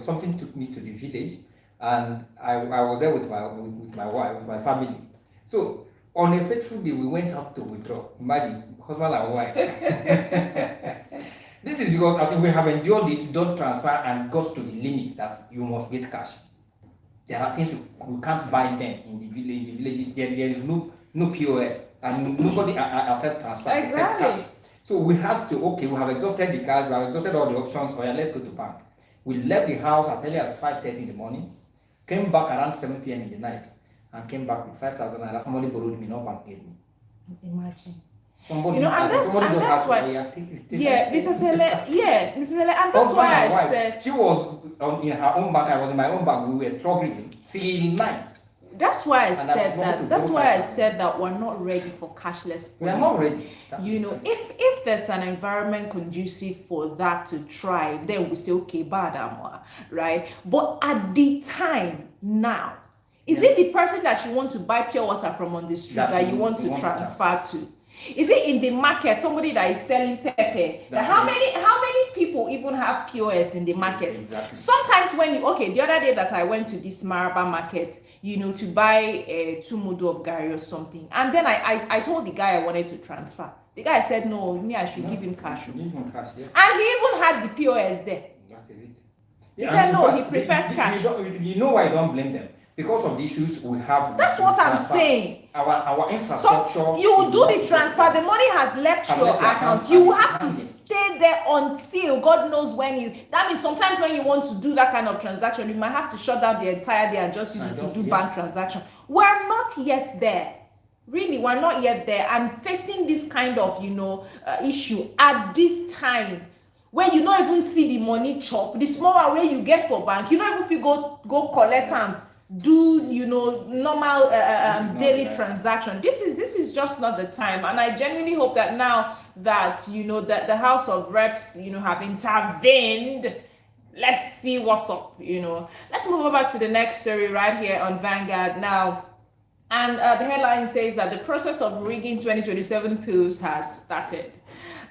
C: something took me to the village, and I was there with my wife, with my family. So on a fateful day, we went out to withdraw. Imagine, husband and wife. This is because as we have endured it, don't transfer and got to the limit that you must get cash. There are things you can't buy them in the villages. There is no POS, and nobody accept transfer except cash. So we have to, we have exhausted the cash, we have exhausted all the options. Oh yeah, let's go to bank. We left the house as early as 5:30 in the morning, came back around 7 p.m. in the night, and came back with 5,000 naira. Somebody borrowed me, no bank gave me.
A: Imagine.
C: Somebody,
A: You know, and that's why. Mr. Sele, and that's why I said
C: she was in her own bank. I was in my own bank. We were struggling till night.
A: That's why I said that. That's why I said that we're not ready for cashless policy.
C: We are not ready.
A: You know, if there's an environment conducive for that to try, then we say okay, bad right? But at the time now, is it the person that you want to buy pure water from on the street that you want to transfer to? Is it in the market somebody that is selling pepper? How many people even have POS in the market?
C: Exactly.
A: Sometimes when the other day that I went to this Maraba market, to buy 2 mudu of gari or something, and then I told the guy I wanted to transfer. The guy said no, I should give him cash.
C: Give him cash, yes.
A: And he even had the POS there.
C: That is it.
A: He said no, he prefers cash.
C: You know why I don't blame them? Because of the issues we have.
A: That's what I'm saying.
C: Our infrastructure.
A: So you will do the transfer. The money has left your account. You will have to stay there until God knows when you. That means sometimes when you want to do that kind of transaction, you might have to shut down the entire day and just use it to do bank transaction. We're not yet there. Really, we're not yet there. And facing this kind of issue at this time, where you don't even see the money chop, the smaller way you get for bank, you don't even if you go collect and do normal daily transaction. This is just not the time, and I genuinely hope that now that that the House of Reps have intervened, let's see what's up. Let's move over to the next story right here on Vanguard now. And the headline says that the process of rigging 2027 polls has started.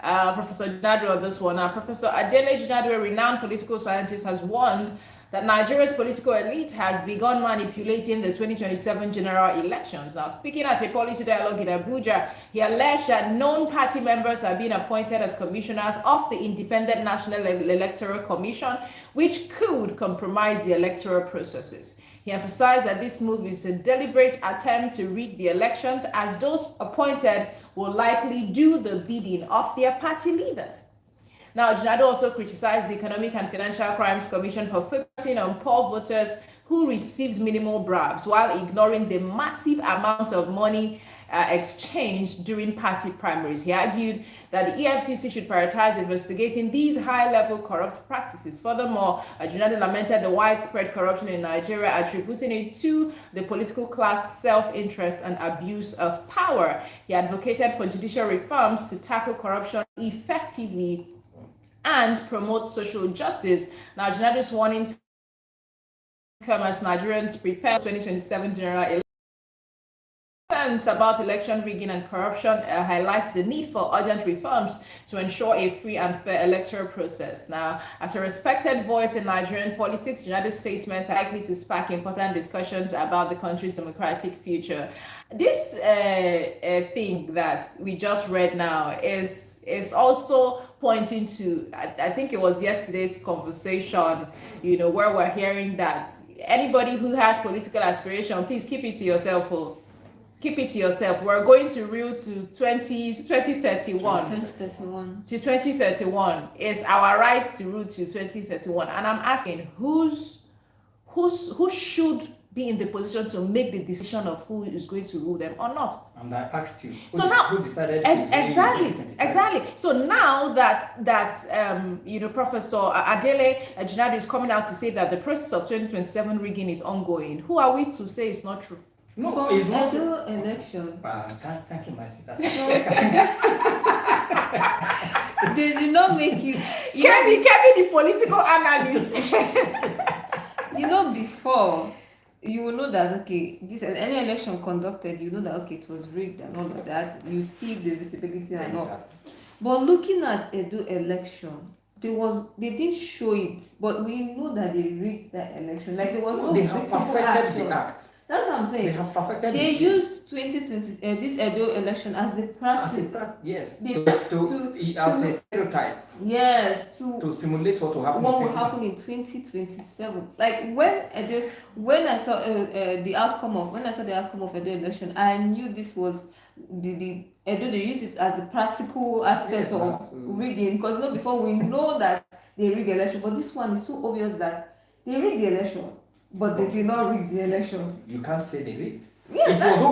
A: Professor Jinadwe on this one. Professor Adele Jinadwe, renowned political scientist, has warned that Nigeria's political elite has begun manipulating the 2027 general elections. Now, speaking at a policy dialogue in Abuja, he alleged that known party members are being appointed as commissioners of the Independent National Electoral Commission, which could compromise the electoral processes. He emphasized that this move is a deliberate attempt to rig the elections, as those appointed will likely do the bidding of their party leaders. Now, Jinadu also criticized the Economic and Financial Crimes Commission for focusing on poor voters who received minimal bribes while ignoring the massive amounts of money exchanged during party primaries. He argued that the EFCC should prioritize investigating these high-level corrupt practices. Furthermore, Junadu lamented the widespread corruption in Nigeria, attributing it to the political class, self-interest, and abuse of power. He advocated for judicial reforms to tackle corruption effectively and promote social justice. Now, Junadu's warnings come as Nigerians prepare 2027 general elections. Concerns about election rigging and corruption highlights the need for urgent reforms to ensure a free and fair electoral process. Now, as a respected voice in Nigerian politics, Junadu's statements are likely to spark important discussions about the country's democratic future. This thing that we just read now is also pointing to, I think it was yesterday's conversation, where we're hearing that anybody who has political aspiration, please keep it to yourself. Keep it to yourself. We're going to rule to 2031.
B: 2031.
A: To 2031 is our right to rule to 2031. And I'm asking, who should be in the position to make the decision of who is going to rule them or not?
C: And I asked you,
A: who
C: decided?
A: Exactly. So now that Professor Adele Junadu is coming out to say that the process of 2027 rigging is ongoing, who are we to say it's not true?
C: No,
B: for
C: it's not
B: election.
C: Thank you, my sister.
B: They did not make it.
A: Kemi, the political analyst.
B: Before you will know that any election conducted, you know that it was rigged and all of that. You see the visibility and all. But looking at Edo election, they didn't show it, but we know that they rigged that election. Like there was no.
C: They have perfected the act.
B: That's what I'm saying.
C: They have perfected.
B: They used 2020 this Edo election as the practice.
C: Yes.
B: As
C: a stereotype.
B: Yes.
C: To simulate what will happen.
B: What will happen in 2027? Like when I saw the outcome of Edo election, I knew this was the Edo. They use it as the practical aspect of rigging, because before we know that they rig the election, but this one is so obvious that they rigged the election. But they did not rig the election.
C: You can't say they rigged.
B: Yeah,
C: it was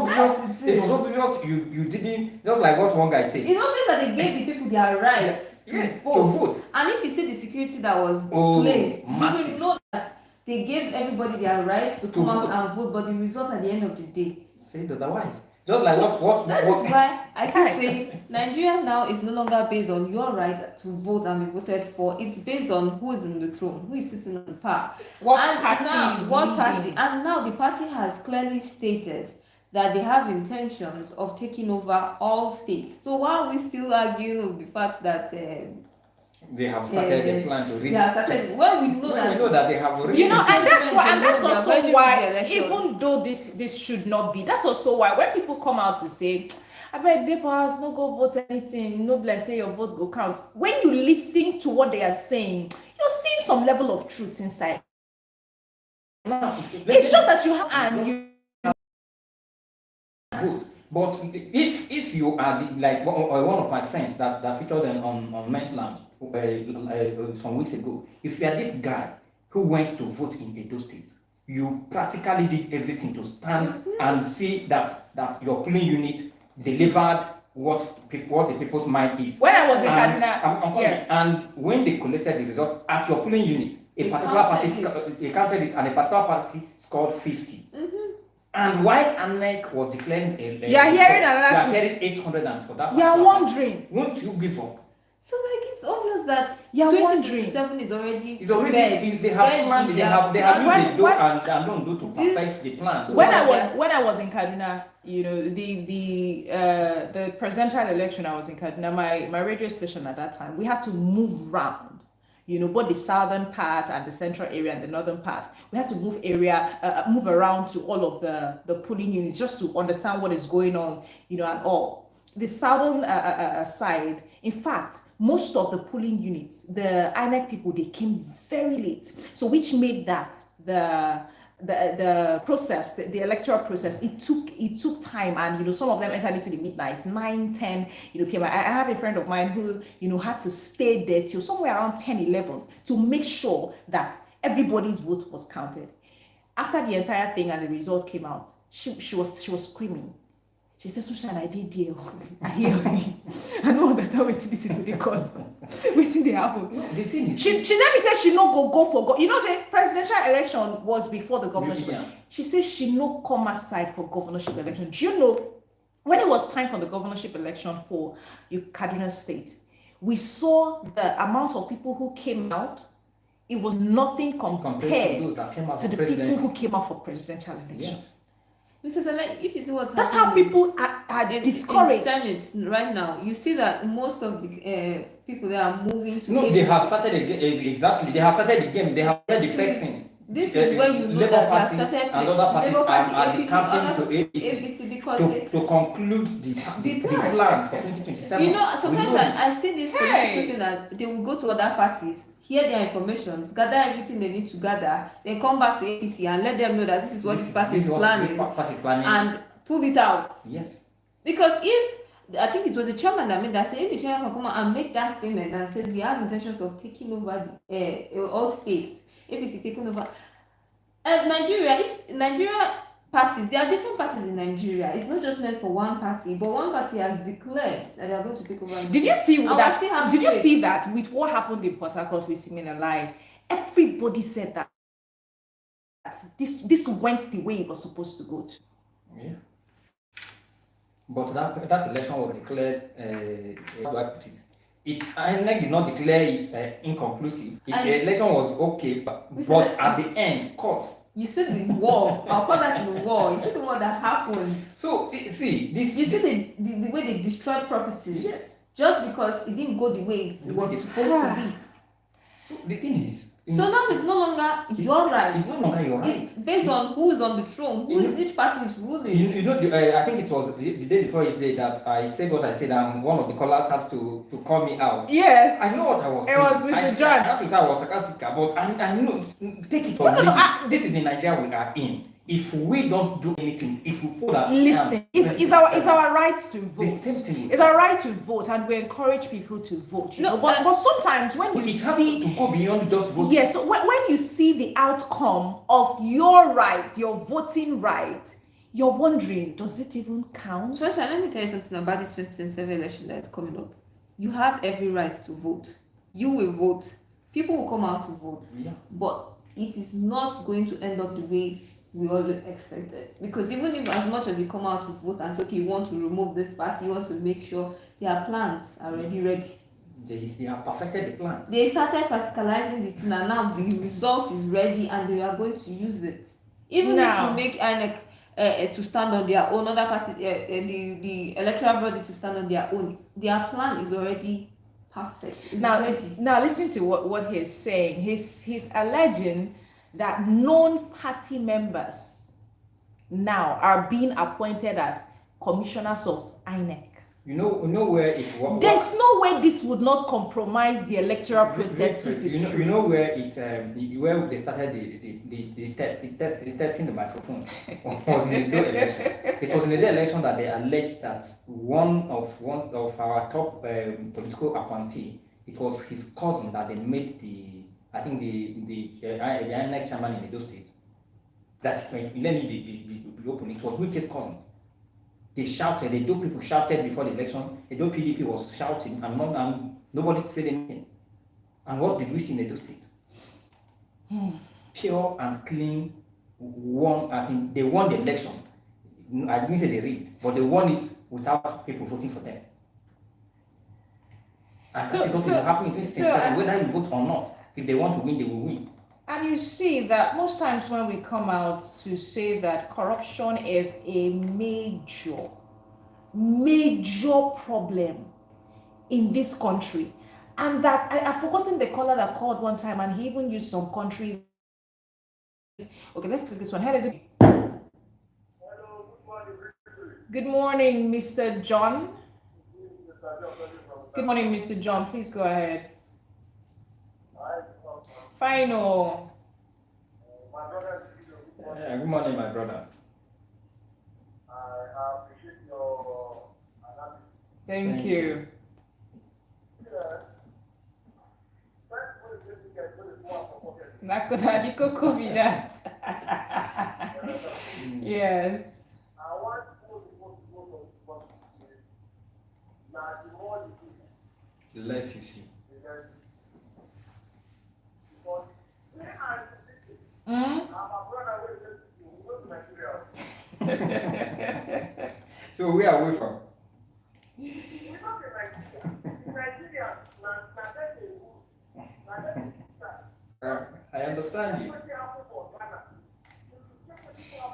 C: obvious. You didn't. Just like what one guy said.
B: It's obvious that they gave the people their right
C: to vote.
B: And if you see the security that was placed,
C: massive.
B: you will know that they gave everybody their right to come out and vote. But the result at the end of the day
C: said otherwise. Just like
B: that is why I keep saying Nigeria now is no longer based on your right to vote and be voted for. It's based on who is in the throne, who is sitting on the power. What party? And now the party has clearly stated that they have intentions of taking over all states. So why are we still arguing with the fact that
C: they have started a plan to rig?
B: We know
C: that they have already.
A: And that's also why, even though this should not be, that's also why when people come out to say, I beg they for us, no go vote anything, no bless say your vote go count. When you listen to what they are saying, you're seeing some level of truth inside. It's just that you have and you
C: vote. But if you are like one of my friends that featured on Men's Lounge some weeks ago, if you are this guy who went to vote in Edo State, you practically did everything to stand and see that your polling unit delivered what the people's mind is.
A: When I was in Kaduna,
C: and when they collected the result at your polling unit, a particular party counted it, and a particular party scored 50. And while ANEC was declaring
A: you are hearing another.
C: You are hearing 800 and for that.
A: You are wondering.
C: Won't you give up?
B: So it's obvious that
A: you are wondering.
B: 2027 is already.
C: It's already. They have planned. They have used and don't do to perfect the plan. So
A: when I was in Kaduna, the presidential election, I was in Kaduna. My radio station at that time, we had to move around. Both the southern part and the central area and the northern part. We had to move around to all of the polling units just to understand what is going on, and all. The southern side, in fact, most of the polling units, the INEC people, they came very late. So which made that the process, the electoral process, it took time, and some of them entered into the midnight, 9, 10, p.m. I have a friend of mine who had to stay there till somewhere around 10, 11 to make sure that everybody's vote was counted. After the entire thing and the results came out, she was screaming. She said, "Sushan, I did deal. I hear me. I don't understand what this is they call. Waiting they happen."
C: No, the thing is,
A: She let me say she no go for God. The presidential election was before the governorship.
C: Yeah.
A: She says she no come aside for governorship election. Do you know when it was time for the governorship election for Kaduna State, we saw the amount of people who came out. It was nothing compared
C: to those that came out
A: to
C: for
A: the people
C: presidency.
A: who came out for presidential election.
C: Yes.
B: Mr. Saleh, if you see what's
A: That's how
B: happening
A: people are discouraged.
B: in Senate right now, you see that most of the people that are moving to
C: No, they have started exactly. They have started the game. They have started defecting.
B: This is where you know
C: Labour
B: that
C: Party
B: they started
C: and other parties
B: Labour Party,
C: are the
B: APC,
C: campaign to
B: other
C: APC
B: because
C: to conclude the plan for 2027.
B: sometimes I see these political sinners, they will go to other parties, hear their information, gather everything they need to gather, then come back to APC and let them know that this is what this party is planning, and pull it out.
C: Yes.
B: Because if I think it was the chairman that made that statement, if the chairman can come out and make that statement and say we have intentions of taking over all states, APC taking over. Nigeria parties, there are different parties in Nigeria. It's not just meant for one party, but one party has declared that they are going to take over.
A: Did you see that? Did you see that with what happened in Port Harcourt with Simina Line? Everybody said that this went the way it was supposed to go to.
C: Yeah. But that election was declared. How do I put it? INEC did not declare it inconclusive. The election was okay, but at the end, courts.
B: You see the war. I'll call that the war. You see the war that happened.
C: So see this.
B: You see the way they destroyed properties.
C: Yes.
B: Just because it didn't go the way it was supposed to be.
C: So the thing is.
B: So now it's no longer your right.
C: It's no longer your right.
B: It's based on who is on the throne, which party is ruling.
C: I think it was the day before yesterday that I said what I said, and one of the callers had to call me out.
A: Yes.
C: I know what I was saying.
A: It was Mr. John.
C: I have to say I was sarcastic, but I know. Take it or leave it. This is the Nigeria we are in. If we don't do anything, if we put our
A: listen, it's our right to vote.
C: The same thing.
A: It's our right to vote, and we encourage people to vote. But sometimes when you see
C: to go beyond just voting.
A: Yes, so when you see the outcome of your right, your voting right, you're wondering, does it even count?
B: So let me tell you something about this 2027 election that is coming up. You have every right to vote. You will vote. People will come out to vote.
C: Yeah.
B: But it is not going to end up the way we all expected, because even if as much as you come out to vote and say, okay, you want to remove this party, you want to make sure their plans are already ready.
C: They have perfected the plan.
B: They started practicalizing the thing, and now the result is ready and they are going to use it. Even if you make INEC to stand on their own, other party, the electoral body to stand on their own, their plan is already perfect. It's ready.
A: Now listen to what he's saying. He's alleging that known party members now are being appointed as commissioners of INEC.
C: You know where it was.
A: There's no way this would not compromise the electoral process if it's true.
C: You know where where they started the testing the microphone was in the day election. It was in the day election that they alleged that one of our top political appointee, it was his cousin that they made the INEC chairman in Edo State. Let me be open. It was Wike's cousin. They shouted. People shouted before the election. Edo PDP was shouting, and nobody said anything. And what did we see in Edo State? Pure and clean won, as in they won the election. I didn't say they rigged, but they won it without people voting for them. And that is what will happen in 2027, whether you vote or not. If they want to win, they will win.
A: And you see that most times when we come out to say that corruption is a major problem in this country, and that I've forgotten the caller that called one time, and he even used some countries. Okay, let's take this one. Hello, good morning, Mr. John. Good morning, Mr. John. Please go ahead. Final.
C: Yeah, good morning, my brother.
D: I appreciate your analysis.
A: Thank you. Nakodadi Koko be that. Yes.
D: I want to now the more you see,
C: The less you see.
D: because me and
A: Mm?
D: I'm a brother who goes to Nigeria.
C: So where are we from?
D: We not in Nigeria. In Nigeria,
C: I understand you.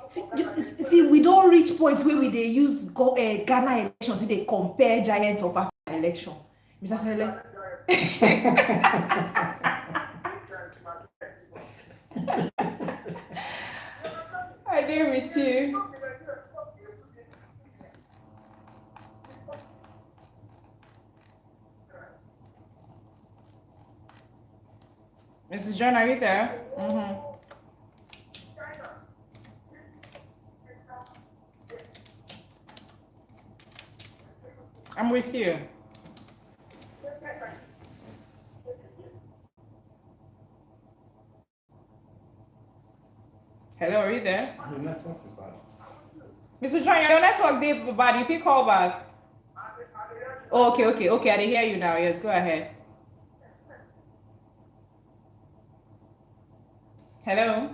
A: See, we don't reach points where we they use Ghana elections, they compare giant of Africa election. Mr. Sele. I agree with you. Mrs. John, are you there? Mm-hmm. I'm with you. Hello, are you there?
C: Your network is bad.
A: Mr. John, your network did bad. If you call back. Oh, okay. I can hear you now. Yes, go ahead. Hello?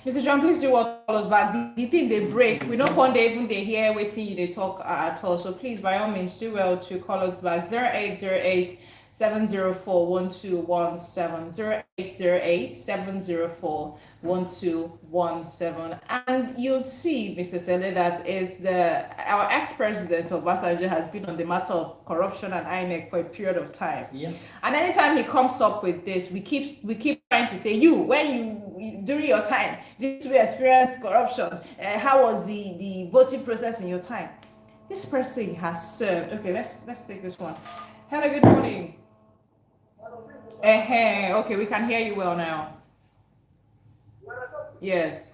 A: Mr. John, please do what call us back. The thing they break, we don't want even they hear waiting they talk at all. So please, by all means, do well to call us back 0808 704 1217 0808 704 1217. And you'll see, Mr. Sele, that is our ex-president Obasanjo has been on the matter of corruption and INEC for a period of time.
C: Yeah.
A: And anytime he comes up with this, we keep trying to say, during your time, did you experience corruption? How was the voting process in your time? This person has served. Okay, let's take this one. Hello, good morning. Okay, we can hear you well now. Yes.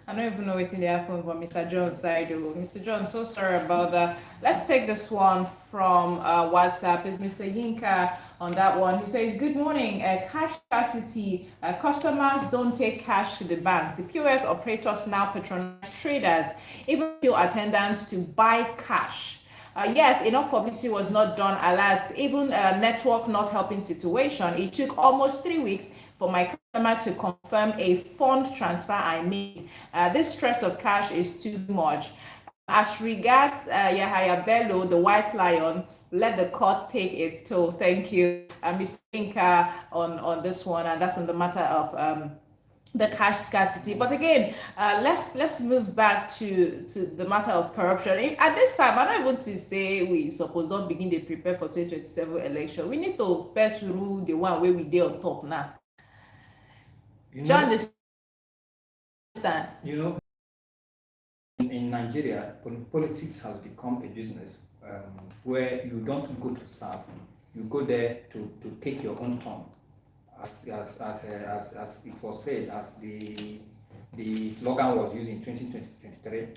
A: I don't even know what's in the happen for Mr. John's side. Mr. John, so sorry about that. Let's take this one from WhatsApp. It's Mr. Yinka on that one. He says, good morning. Cash scarcity. Customers don't take cash to the bank. The POS operators now patronize traders, even few attendants to buy cash. Yes, enough publicity was not done, alas. Even network not helping situation. It took almost 3 weeks for my customer to confirm a fund transfer I made. This stress of cash is too much. As regards Yahaya Bello, the white lion, let the court take its toll. Thank you, Mr. Inka, on this one, and that's on the matter of the cash scarcity. But again, let's move back to the matter of corruption. At this time, I don't want to say we suppose not begin to prepare for 2027 election. We need to first rule the one where we did on top now. Do you understand?
C: You know, in Nigeria, politics has become a business where you don't go to serve, you go there to take your own turn. As it was said, as the slogan was used in 2023,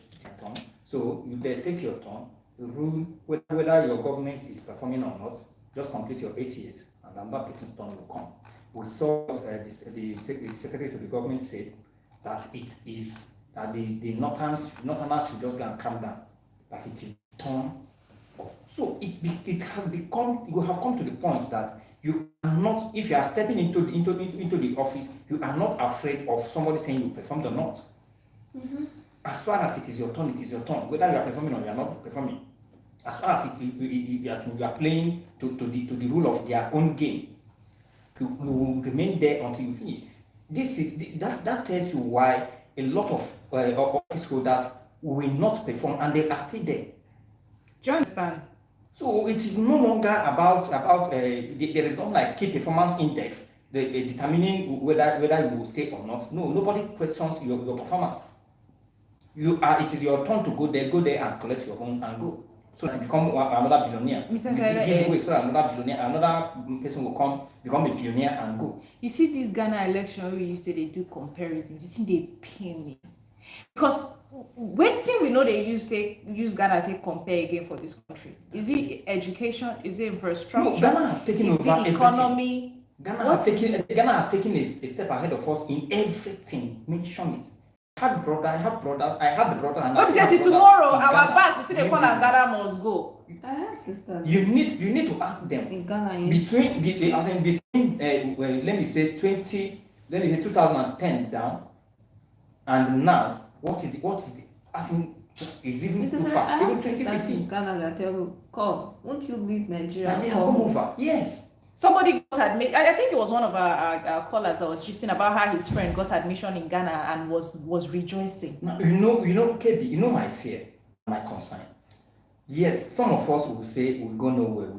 C: turn. So you there take your turn, the rule whether your government is performing or not, just complete your 8 years, and another person's turn will come. We saw the secretary to the government said that it is that the Northerners should just go and calm down, that it is turn. So it has become, you have come to the point that you are not, if you are stepping into the office, you are not afraid of somebody saying you performed or not. Mm-hmm. As far as it is your turn, it is your turn, whether you are performing or you are not performing. As far as you are playing to the rule of their own game, you will remain there until you finish. That tells you why a lot of office holders will not perform and they are still there.
A: Do you understand?
C: So it is no longer about there is not like key performance index determining whether you will stay or not. No, nobody questions your performance. it is your turn to go there and collect your own and go. So that you become another billionaire.
A: Mr.
C: You
A: Sele,
C: give away so that another billionaire, another person will become a billionaire and go.
A: You see this Ghana election where you say they do comparisons, you think they pay me. Because waiting we know they use Ghana to compare again for this country. Is it education? Is it infrastructure?
C: No, Ghana has taken
A: is
C: over
A: it economy?
C: Ghana has taken a step ahead of us in everything. Mention it. I have brothers. I have the brother. And
A: But tomorrow our banks, you see they call and Ghana must go.
B: I have sisters.
C: You need to ask them.
B: In Ghana,
C: between let me say 2010 down and now, what is the asking is even too far. Even 2015.
B: Ghana that tell you, come, won't you leave Nigeria?
C: Come over. Yes.
A: Somebody got admission. I think it was one of our callers that was gisting about how his friend got admission in Ghana and was rejoicing.
C: Now, KB, my fear, my concern. Yes, some of us will say we'll go nowhere.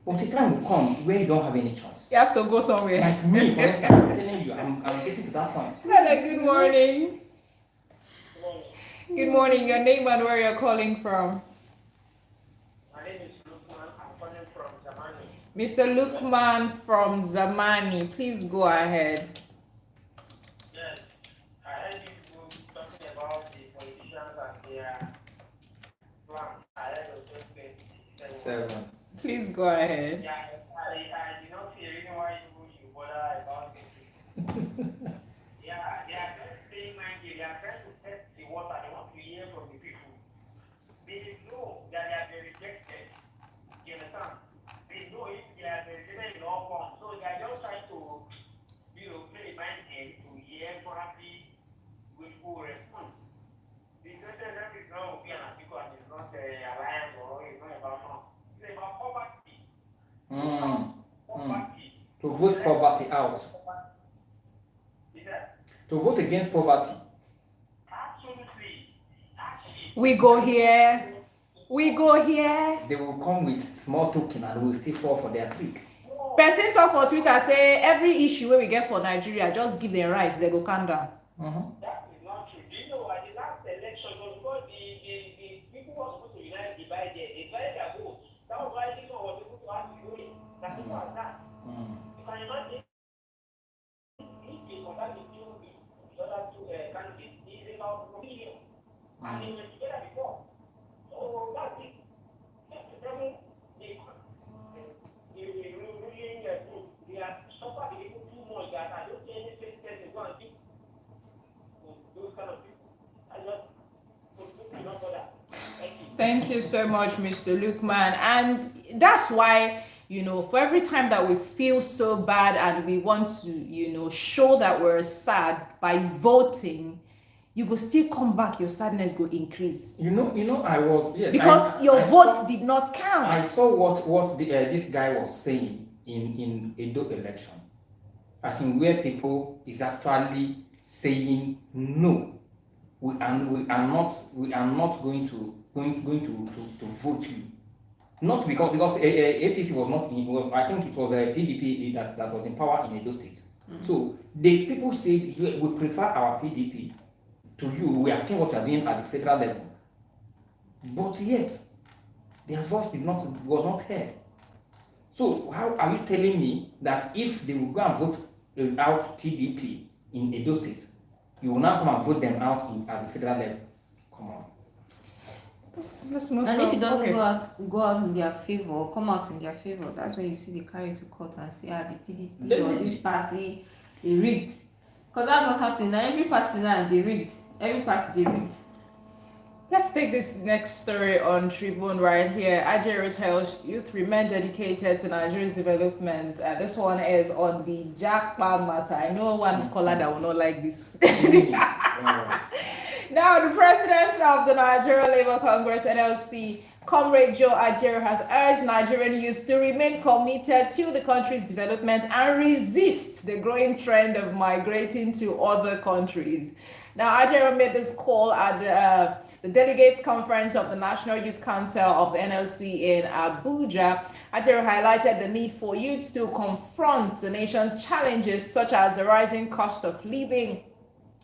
C: But the time will come where you don't have any choice.
A: You have to go somewhere.
C: Like me, for instance, I'm telling you, I'm getting to that point.
A: Hello, good morning. Good morning. Your name and where you're calling from?
D: My name is Lukman. I'm calling from Zamani.
A: Mr. Lukman from Zamani, please go ahead.
D: Yes, I heard you talking about the politicians and their plans ahead of 2027.
A: Please go ahead.
D: Yeah, I did not see a reason why you bother about it. Yeah, they are just saying, they are trying to test the water. They want to hear from the people. They know that they have been rejected. You understand? They know if they are rejected in all forms. So they are just trying to, play a mind game to hear probably which will respond. The president is not Obi and Atiku and it's not alliance or it's not about now. It's about poverty. Poverty.
C: To vote poverty out.
D: Is that?
C: To vote against poverty.
D: Absolutely.
A: We go here.
C: They will come with small token and will still fall for their trick.
A: Person talk for Twitter say every issue where we get for Nigeria, just give them rights, they go calm down.
D: That is not true. Do you know at the last election, it was because the people were supposed to unite and divide there. They divided their votes. That was why this one was able to have the voting. That is why that. You can imagine if they compare the two the other two candidates, it's about 1 million. And they were together before. So that's it. That's the problem. The ruling group, they have suffered the people too much that I don't see any sense to go and do those kind of people. I just not for that.
A: Thank you so much, Mr. Lukman. And that's why, for every time that we feel so bad and we want to, show that we're sad by voting, you go still come back, your sadness go increase.
C: I was, yes.
A: Because your votes did not count.
C: I saw what this guy was saying in Edo election. As in where people is actually saying no. We are not going to vote you. Not because APC was not in, I think it was a PDP that was in power in Edo State. So the people say we prefer our PDP to you. We are seeing what you are doing at the federal level, but yet their voice was not heard. So how are you telling me that if they will go and vote out PDP in Edo State, you will now come and vote them out at the federal level? Come on.
A: Let's move
B: and
A: on.
B: if it doesn't go out in their favor, or come out in their favor, that's when you see the carry to court and say, the PDP or this party, they rigged. Because that's what's happening now. Every party now, they rigged. Every party, they rigged.
A: Let's take this next story on Tribune right here. Ajero tells youth remain dedicated to Nigeria's development. This one is on the Jackpot matter. I know one caller that will not like this. Now, the president of the Nigeria Labour Congress, NLC, Comrade Joe Ajero, has urged Nigerian youth to remain committed to the country's development and resist the growing trend of migrating to other countries. Now, Ajero made this call at the Delegates Conference of the National Youth Council of the NLC in Abuja. Ajero highlighted the need for youths to confront the nation's challenges, such as the rising cost of living,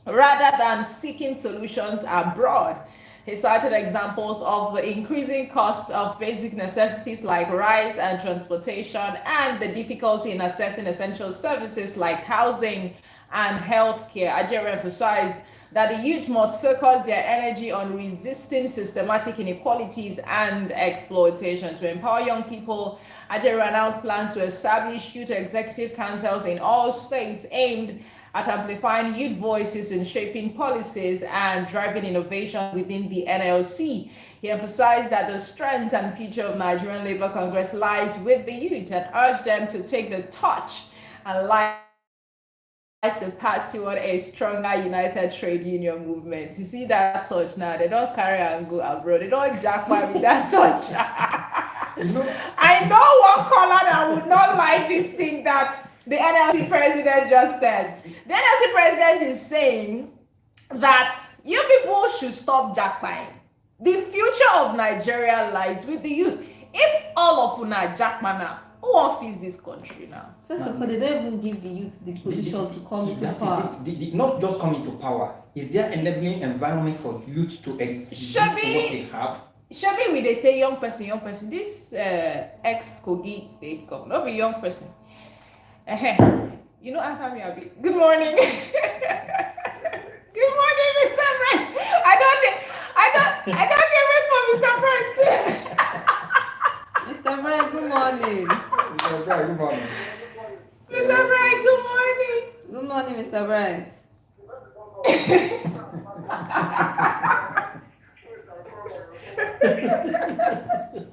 A: rather than seeking solutions abroad. He cited examples of the increasing cost of basic necessities like rice and transportation and the difficulty in accessing essential services like housing and healthcare. Ajero emphasized that the youth must focus their energy on resisting systematic inequalities and exploitation. To empower young people, Ajero announced plans to establish youth executive councils in all states aimed at amplifying youth voices in shaping policies and driving innovation within the NLC. He emphasized that the strength and future of Nigerian Labour Congress lies with the youth and urged them to take the torch and light the path toward a stronger united trade union movement. You see that torch now, they don't carry and go abroad. They don't jackpot with that torch. I know one caller that would not like this thing that the NLC president just said. The NLC president is saying that you people should stop jackpotting. The future of Nigeria lies with the youth. If all of you are jackpot now, who offers this country now?
B: First of all, they don't even give the youth the position to come into
C: That
B: power.
C: is it. Not just come into power. Is there enabling environment for youth to exhibit what they have?
A: Shabi, we they say young person. This ex-Kogi state governor, not be young person. You know, answer me a bit. Good morning. Good morning, Mr. Bright. I don't get wait for Mr. Bright.
B: Mr. Brian, good morning.
C: Mr. Bright, good morning.
A: Mr. Bright, good morning.
B: Good morning, Mr. Brian.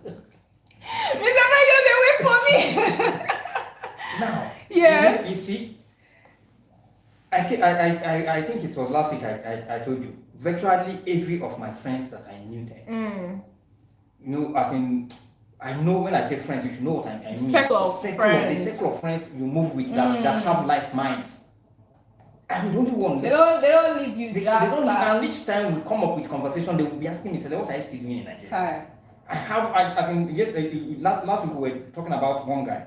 A: Mr. Bright doesn't wait for me.
C: Now,
A: Yes.
C: you see, I think it was last week I told you, virtually every of my friends that I knew then, you know, as in, I know when I say friends, you should know what I mean.
A: Circle of friends.
C: The circle of friends you move with that have like minds. I'm the only one.
A: They don't leave you
C: They
A: jack
C: don't.
A: back.
C: And each time we come up with conversation, they will be asking me, "What are you still doing in Nigeria?"
A: Hi.
C: I think just last week we were talking about one guy,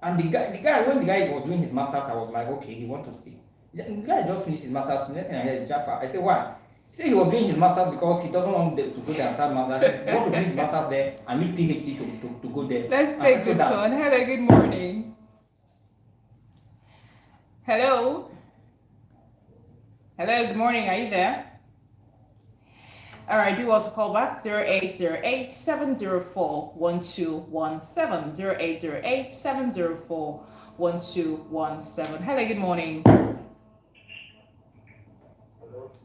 C: and the guy when the guy was doing his masters, I was like, okay, he wants to stay. The guy just finished his masters. The next thing I heard, Japa. I said, why? He said he was doing his masters because he doesn't want to go there and start masters. He wants to finish his masters there and use PhD to go there.
A: Let's take this one. Hello, good morning. Hello. Hello, good morning. Are you there? All right, do want to call back 0808 704 1217. 0808 704 1217. Hello, good morning.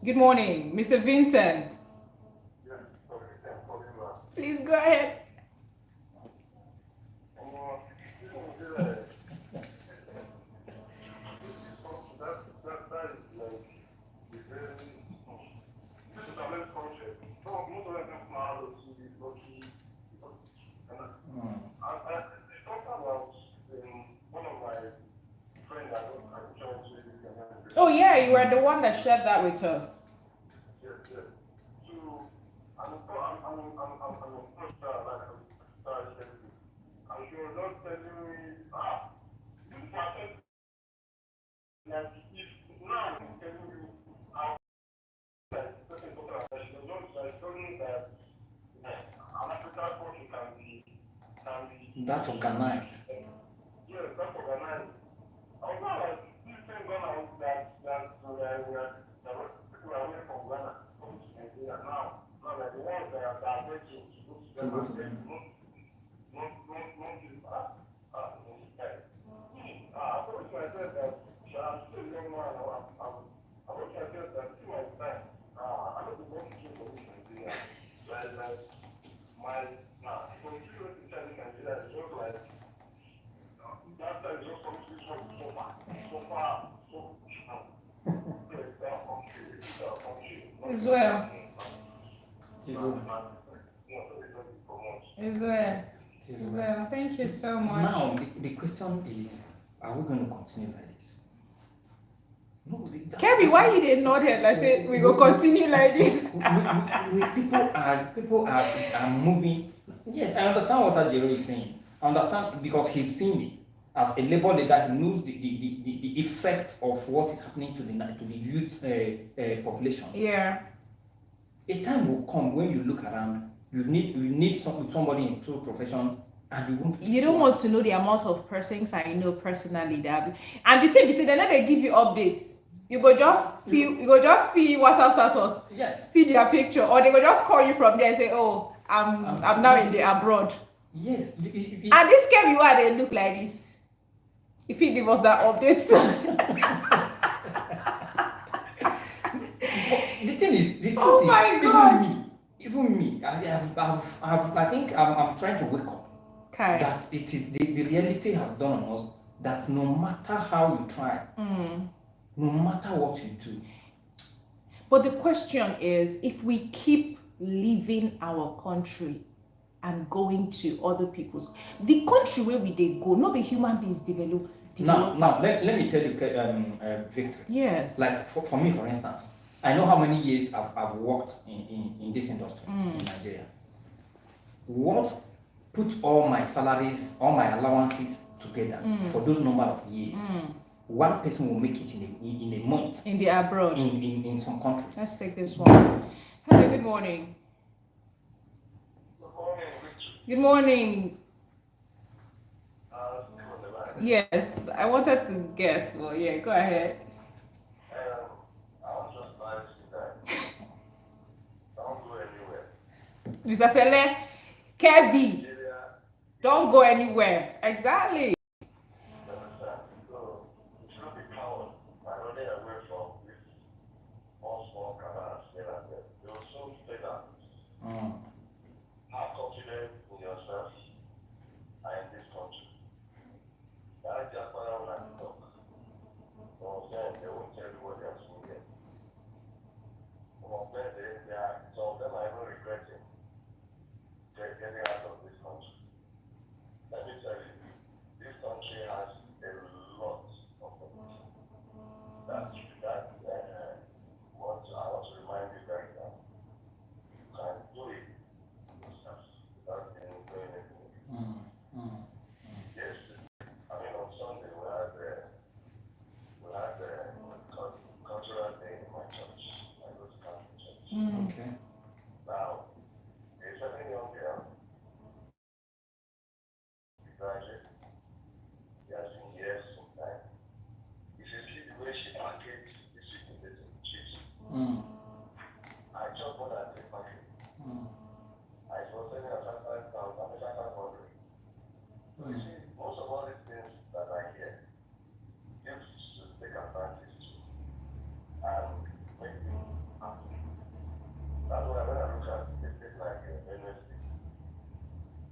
A: Good morning, Mr. Vincent. Please go ahead. Oh yeah, you were the one that shared that with us.
D: Yes, yes. So I'm and she was not telling me, this person, like, if now I'm telling you how, like, certain people are, she was not, like, telling me that an African country can be,
C: That's organized.
D: yes, that's organized. I was not like, this thing Ghana that people are away from Ghana, come to Nigeria now, like the ones that are going to go to Ghana, not I told myself that I'm still a young man. I told myself that in my time, I don't want to change for Nigeria. Like from zero to 10 in Nigeria, it's just like that time is just coming to this one so far.
A: As well. Thank you so much.
C: Now the question is, are we going to continue like this? No,
A: Kevin, why you didn't nod it? I said we go continue like this.
C: People are moving. Yes, I understand what Ajero is saying. I understand because he's seen it. as a labor leader, he knows the effect of what is happening to the youth population.
A: Yeah.
C: A time will come when you look around, you need somebody in two profession, and
A: you don't want to know the amount of persons I know personally that, and the thing is, they let they give you updates. You go just see WhatsApp status.
C: Yes.
A: See their picture, or they go just call you from there and say, "Oh, I'm now in the abroad."
C: Yes.
A: And this came you are they look like this. If he give us that update.
C: The thing is, the truth
A: Oh my
C: is,
A: God.
C: even me, I think I'm trying to wake up.
A: Okay.
C: That it is the reality has done on us that no matter how you try, no matter what you do.
A: But the question is, if we keep leaving our country and going to other people's, the country where we they go, not be human beings develop.
C: Now let me tell you, Victor.
A: Yes.
C: Like for me, for instance, I know how many years I've worked in this industry in Nigeria. What put all my salaries, all my allowances together for those number of years? One person will make it in a month.
A: In the abroad.
C: In some countries.
A: Let's take this one. Hello, good morning.
D: Good morning, Richard.
A: Good morning.
D: On the line.
A: Yes, I wanted to guess. Well, yeah, go ahead.
D: I was just advising that don't go anywhere.
A: Mr. Sele, Kebi,
D: Nigeria,
A: don't go anywhere. Exactly.
D: you understand? So you shouldn't be cowed by running away from this small canals here and there. You will soon stay down. Have confidence in yourself and in this country. That's just what I want to talk. So then they won't tell you what they are seeing here. Some of them, some of them are even regretting getting out of this country. Let me tell you, this country has a lot of potential. I want to remind you guys that you can do it yourself without doing anything. Yes, I mean on Sunday we had cultural day in my church. I go to Catholic church.
C: Okay.
D: Now, a certain young girl, she graduated. She has been here some time. If you see the way she packaged the sweet potato chips, I just want to take package. I was selling at 5,000, I'm 500. So you see, most of all these things that are here, youth should take advantage to and make them happen. That's why when I look at a state like Benue State,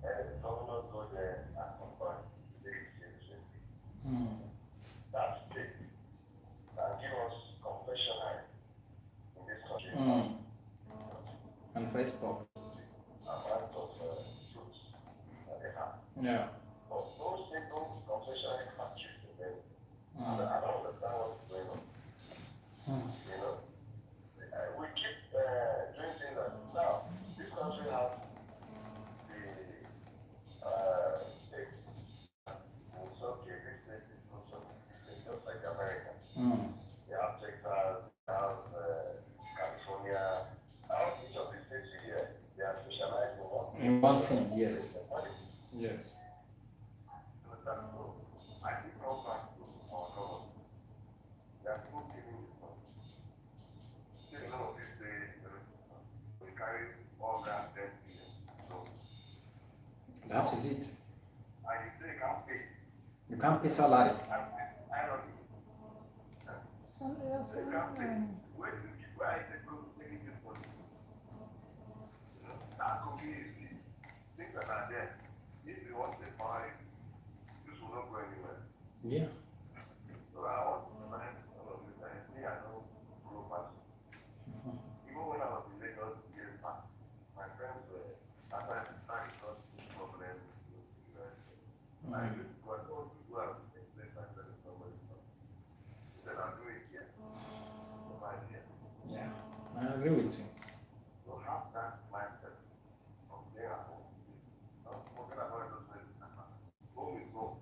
D: the governor go there and combine the seriously. That state can give us confessional in this country.
C: And for export.
D: Amount of fruits that they have.
C: Yeah.
D: But those people confessional factories in them, I don't understand what's going on. You know, we keep doing things that now this country has the state. It's okay, this state is also just like America. They have Texas, they have California. Each of the states here, they are specialized in one.
C: In one thing, yes. Yes.
D: I think come back to our government. They are still giving this money. Still know this day, we carry all that 10 billion. So,
C: That is it.
D: and you say you can't pay.
C: You can't pay salary.
D: I don't know. So you can't pay. Where is the group taking this money? You know, that could be easy. Things that are there. If you want to buy, this will not go anywhere.
C: Yeah.
D: So I want to remind all of you that me, I know grow fast. Even when I was in Lagos years back, my friends were, after I started got this problem with the US, I used to go and go out to the place and tell somebody something. He said, I'll do it here. So I'm here.
C: Yeah. I agree with you.
D: So have that mindset of being at home. Not forget about those places. Home is home.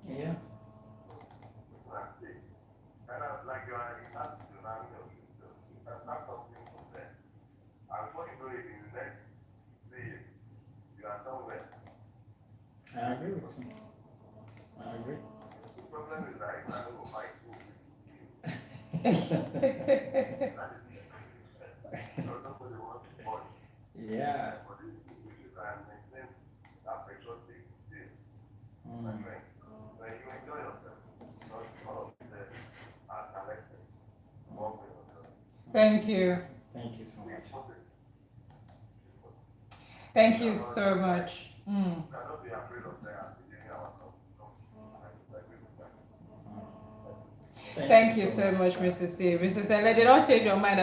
C: Yeah. I agree with you. I agree. Yeah.
A: Thank you.
C: Thank you so much.
A: Thank you so much. Thank you so much,
C: sir.
A: Mrs. C. Mrs. Ele, they don't change your mind.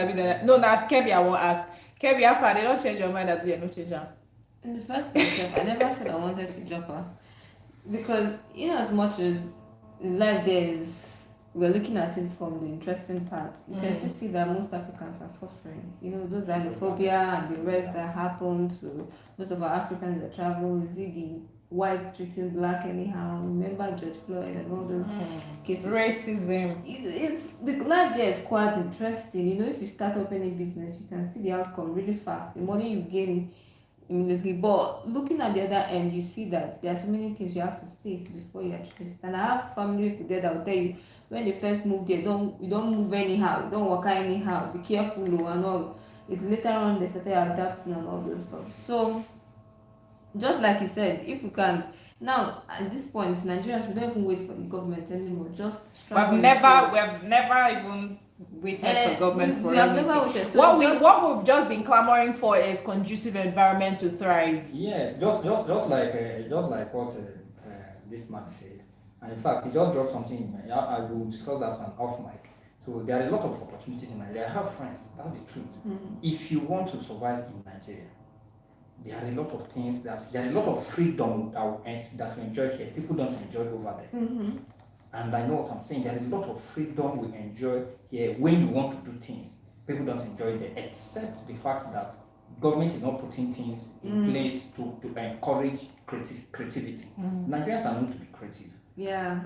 A: No, now Kebi, I won't ask. Kebi, Alpha, they don't change your mind. They no change them.
B: In the first place, I never said I wanted to drop her. Because, as much as life there is, we're looking at it from the interesting part, you can still see that most Africans are suffering. Those xenophobia and the rest that happen to most of our Africans that travel. You see the whites treating black anyhow. Remember George Floyd and all those cases.
A: Racism.
B: It's the life there is quite interesting. If you start up any business, you can see the outcome really fast. The money you gain immediately. But looking at the other end, you see that there are so many things you have to face before you actually start. And I have family people there that will tell you when they first move there, you don't move anyhow, you don't walk anyhow, be careful and all. It's later on they started adapting and all those stuff. So just like you said, if we can now at this point, Nigerians, we don't even wait for the government anymore. Just
A: We've never even waited for government for
B: we have never waited. So
A: what we've just been clamoring for is conducive environment to thrive.
C: Yes, just like what this man said, and in fact, he just dropped something. I will discuss that one off mic. So there are a lot of opportunities in Nigeria. I have friends. That's the truth. If you want to survive in Nigeria, there are a lot of things there are a lot of freedom that we enjoy here. People don't enjoy over there. And I know what I'm saying. There are a lot of freedom we enjoy here when you want to do things. People don't enjoy there, except the fact that government is not putting things in place to encourage creativity. Nigerians are known to be creative.
B: Yeah.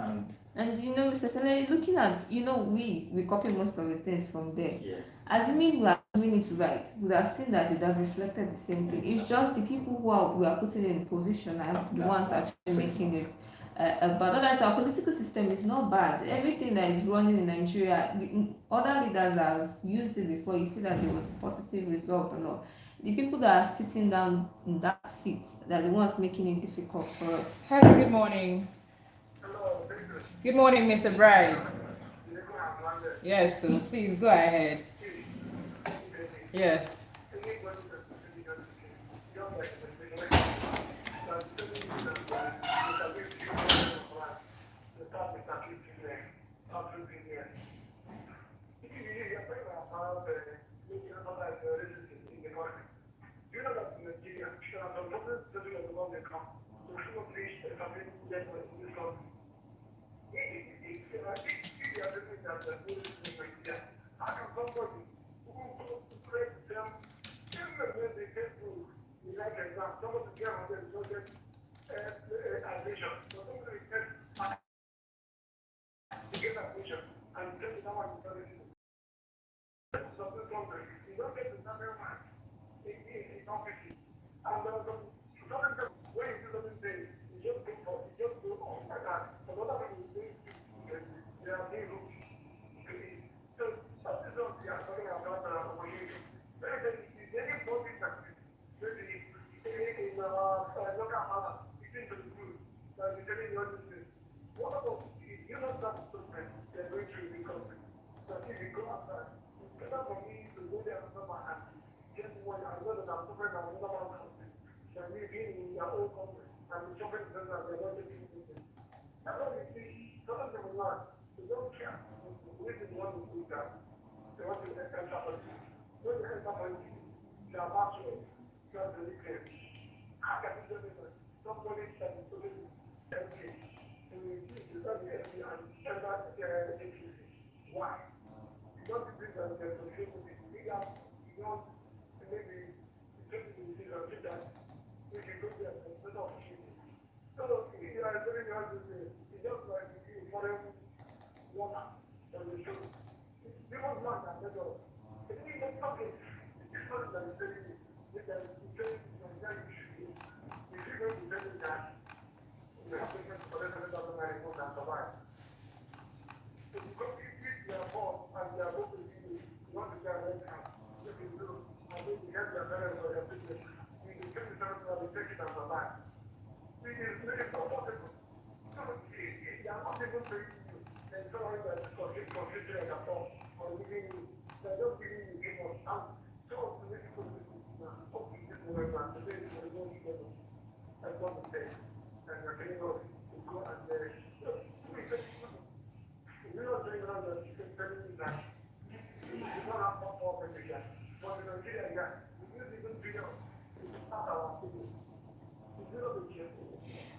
B: And Mr. Sele, looking at, we copy most of the things from there.
C: Yes.
B: Assuming we are doing it right, we have seen that it has reflected the same thing. It's just the people we are putting in position are the ones actually making it. But otherwise, our political system is not bad. Everything that is running in Nigeria, the other leaders have used it before. You see that there was a positive result or not. The people that are sitting down in that seat, they're the ones making it difficult for us.
A: Hello, good morning. Good morning, Mr. Bride. Yes, so please go ahead. Yes.
D: you go outside, it's better for me to go there and my hand. Just when I know that I'm suffering from another country, than me being in your own country and suffering from that they're not taking anything. That's what you see. Some of them will not. They don't care. This is what we do that. They want to enter politics. When they enter politics, they are bachelors, they are delicate. How can you do this? Somebody can do it empty. And you see, you got the empty and enter Chikezie. Why? Because the thing that they're associated with, you don't maybe take the decision that we can go there and set up opportunity. So if you are telling me how to say, it's just like if you foreign water on the show. People want that better. If you get something, it's not that it's telling you, you can tell you that you should do. If you don't tell you that, you have to get for $7,000 and survive. So because if you are born and you are going to be, you want to get a red card, you can do, and then you get your parents or your business, you can tell yourself to take it and survive. It is not possible. So if they are not able to use you, then someone that is considering at all, or giving you, they're just giving you people. And so to make people now, okay, this is where I'm today, is going to go together. That's what we say. And we're telling us to go and we're not doing that, you can tell me that you don't have more power than you. But in Nigeria, yeah, we use even video to start our people. You don't be careful.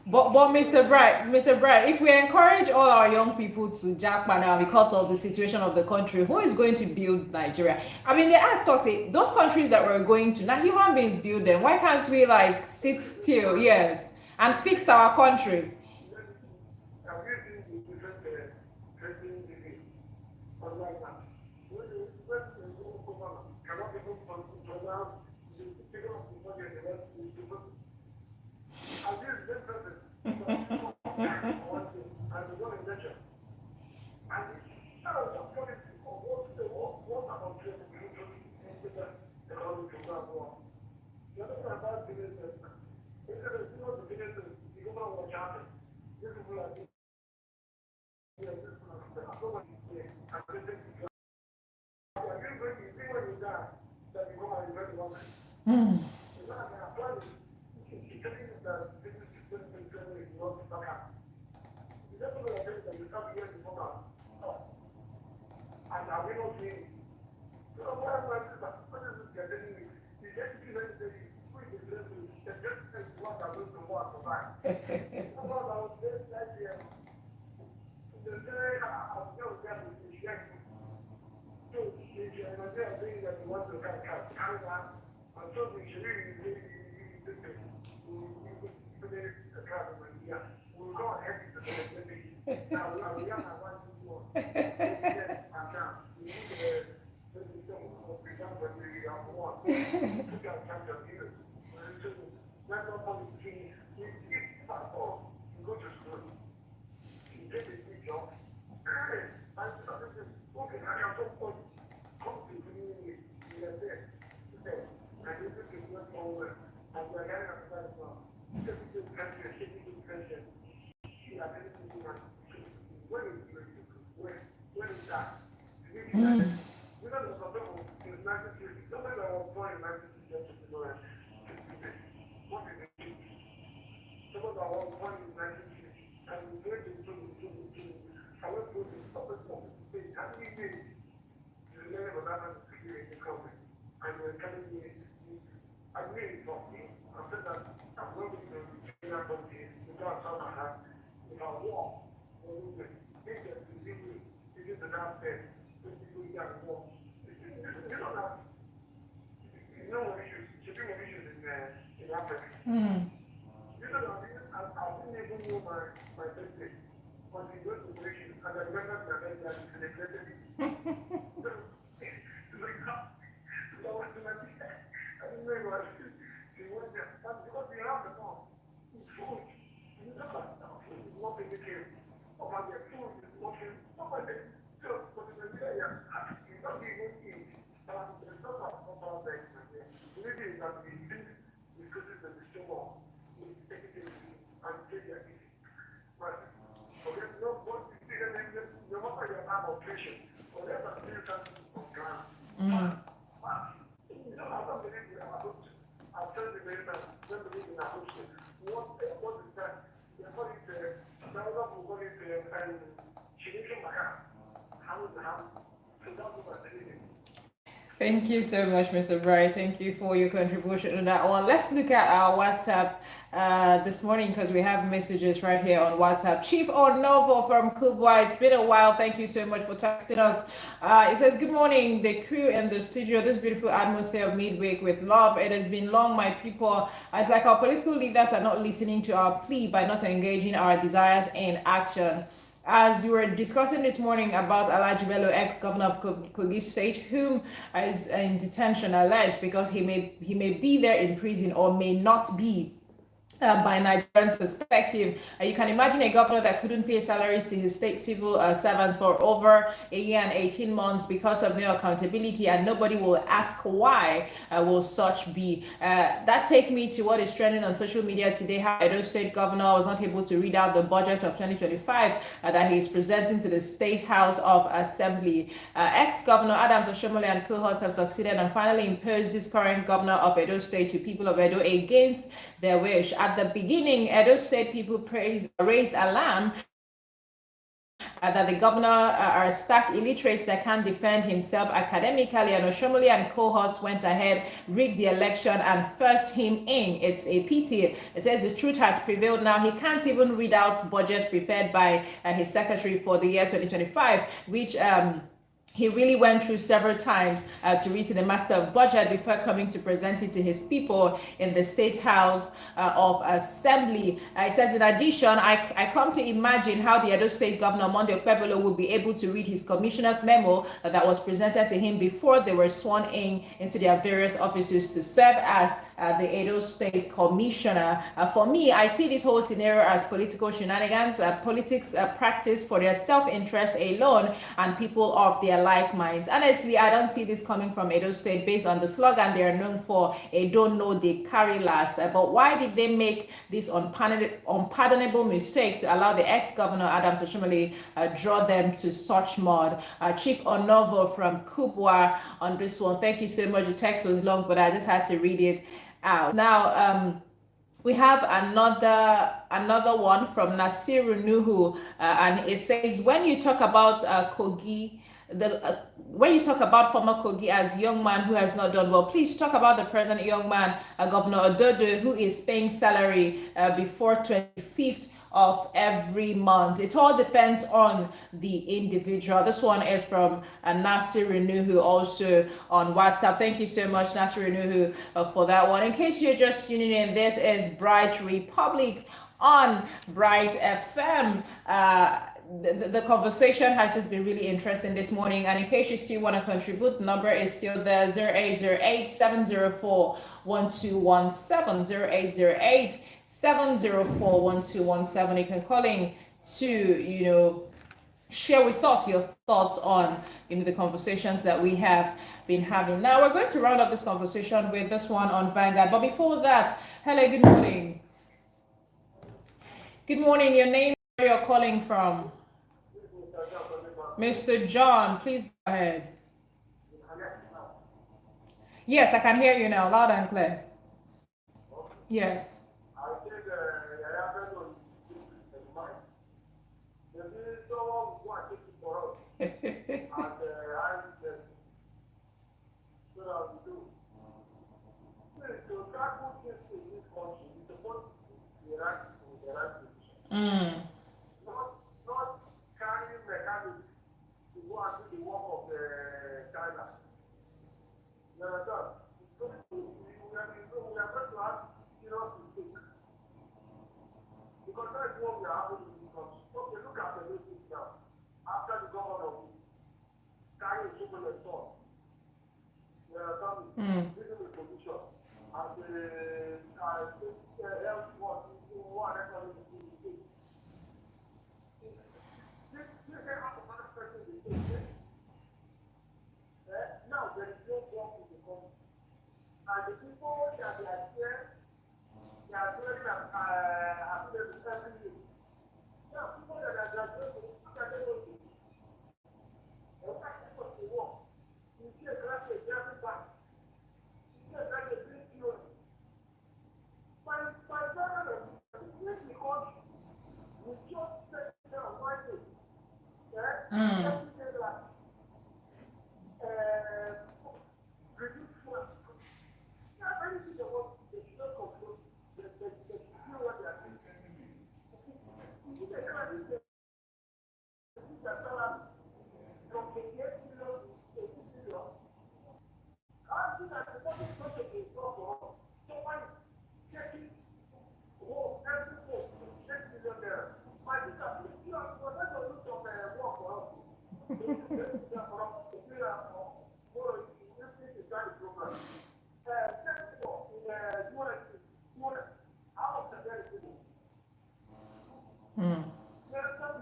A: But Mr. Bright, if we encourage all our young people to jackpot now because of the situation of the country, who is going to build Nigeria? I mean, the act talks say those countries that we're going to now, human beings build them. Why can't we like sit still, yes, and fix our country?
D: Have you seen the different trending disease online now? When you cannot even pronounce the figure of the body and the rest of the people. And this is the person one thing and the one injection. And now what policy or what about training you to economic program war? The other thing about business, instead of the business, the government will charge. These people are
A: Mm. Thank you so much, Mr. Bright. Thank you for your contribution to that one. Let's look at our WhatsApp this morning because we have messages right here on WhatsApp. Chief Onovo from Kubwa, it's been a while. Thank you so much for texting us. It says, good morning, the crew in the studio. This beautiful atmosphere of midweek with love. It has been long, my people. It's like our political leaders are not listening to our plea by not engaging our desires in action. As you were discussing this morning about Alhaji Bello, ex-governor of Kogi State, whom is in detention alleged because he may be there in prison or may not be. By Nigerians' perspective, you can imagine a governor that couldn't pay salaries to his state civil servants for over a year and 18 months because of no accountability, and nobody will ask why will such be. That take me to what is trending on social media today, how Edo State governor was not able to read out the budget of 2025 that he is presenting to the State House of Assembly. Ex-governor Adams Oshomole and cohorts have succeeded and finally imposed this current governor of Edo State to people of Edo against their wish. At the beginning, Edo State people raised alarm that the governor are stark illiterates that can't defend himself academically, and Oshomole and cohorts went ahead, rigged the election, and forced him in. It's a pity. It says the truth has prevailed now. He can't even read out budget prepared by his secretary for the year 2025, which he really went through several times to read to the master of budget before coming to present it to his people in the State House of Assembly. It says, in addition, I come to imagine how the Edo State Governor Monday Okpebholo would be able to read his commissioner's memo that was presented to him before they were sworn in into their various offices to serve as the Edo State Commissioner. For me, I see this whole scenario as political shenanigans, politics practice for their self-interest alone and people of their like minds. Honestly, I don't see this coming from Edo State based on the slogan they are known for, a don't know they carry last. But why did they make this unpardonable mistake to allow the ex-governor Adams Oshomole draw them to such mud? Chief Onovo from Kubwa on this one. Thank you so much. The text was long, but I just had to read it out. Now, we have another one from Nasiru Nuhu, and it says, when you talk about Kogi, when you talk about former Kogi as young man who has not done well, please talk about the present young man, Governor Ododo, who is paying salary before 25th of every month. It all depends on the individual. This one is from Nasiru Nuhu, also on WhatsApp. Thank you so much, Nasiru Nuhu, for that one. In case you're just tuning in, this is Bright Republic on Bright FM. The conversation has just been really interesting this morning, and in case you still want to contribute, the number is still there, 0808-704-1217, 0808-704-1217. You can call in to share with us your thoughts on the conversations that we have been having. Now we're going to round up this conversation with this one on Vanguard, but before that, hello, good morning. Good morning, your name, where you're calling from. Mr. John, please go ahead. Yes, I can hear you now, loud and clear. Yes. Mm.
D: Not carrying mechanics to go and do the work of China. You understand? We are going to have serious mistake. Because that's what we are having in this country. Okay, look at the latest now. After the governor carrying so many thoughts. You understand? This is the position. And the health was one economic mistake. Now there is no work in the country. And the people that they are here, they are doing accidents every year. Now people that are graduating, look at them. They will not to work.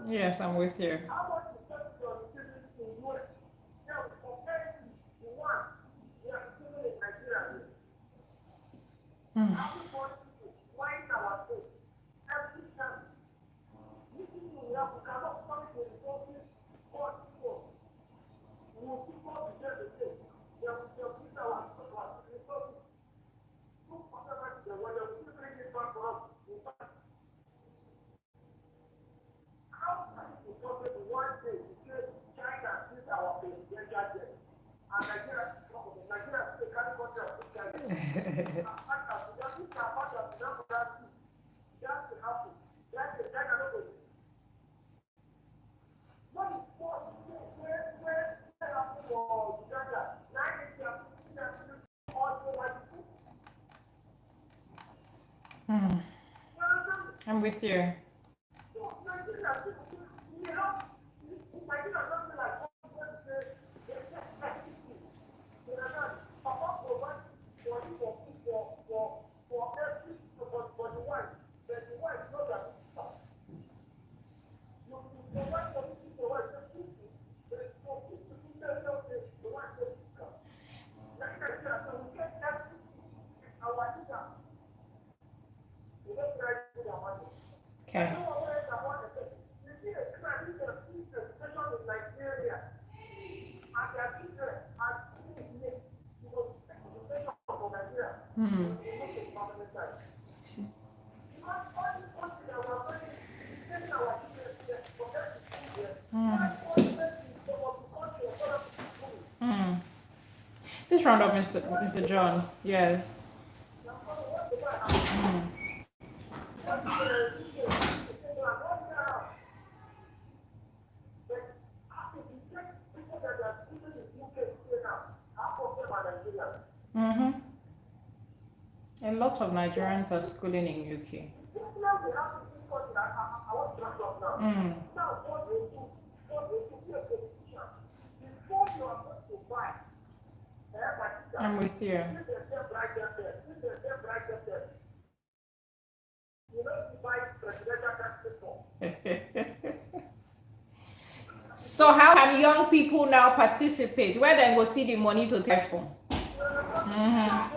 A: Yes, I'm with you.
D: How much is that your students in US? Now, compared to the one we are still in Nigeria,
A: Hmm.
D: how we want to wind our face every time. Meeting you have, we cannot come to the resources or people. We will keep on the same. We have to put our resources. Look whatever the weather, we still bring it back for us. In fact, how can it be possible one day to say China is our presidential jet? And Nigeria is the Nigeria is the country of this China.
A: Hmm. I'm with you. Okay. Hmm. Hmm. This round up, Mr. John. Yes. Hmm. Mm-hmm. A lot of Nigerians are schooling in UK. Mm. I'm with you. So how can young people now participate? Where they go see the money to take from? Mm-hmm.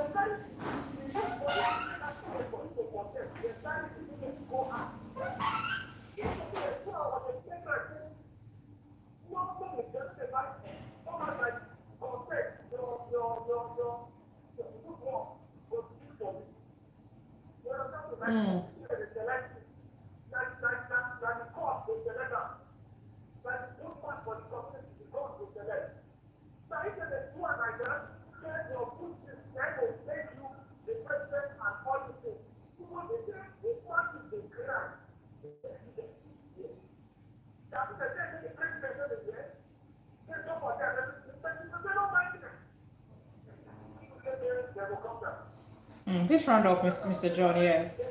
A: Mm. This round up, Mr. John, yes.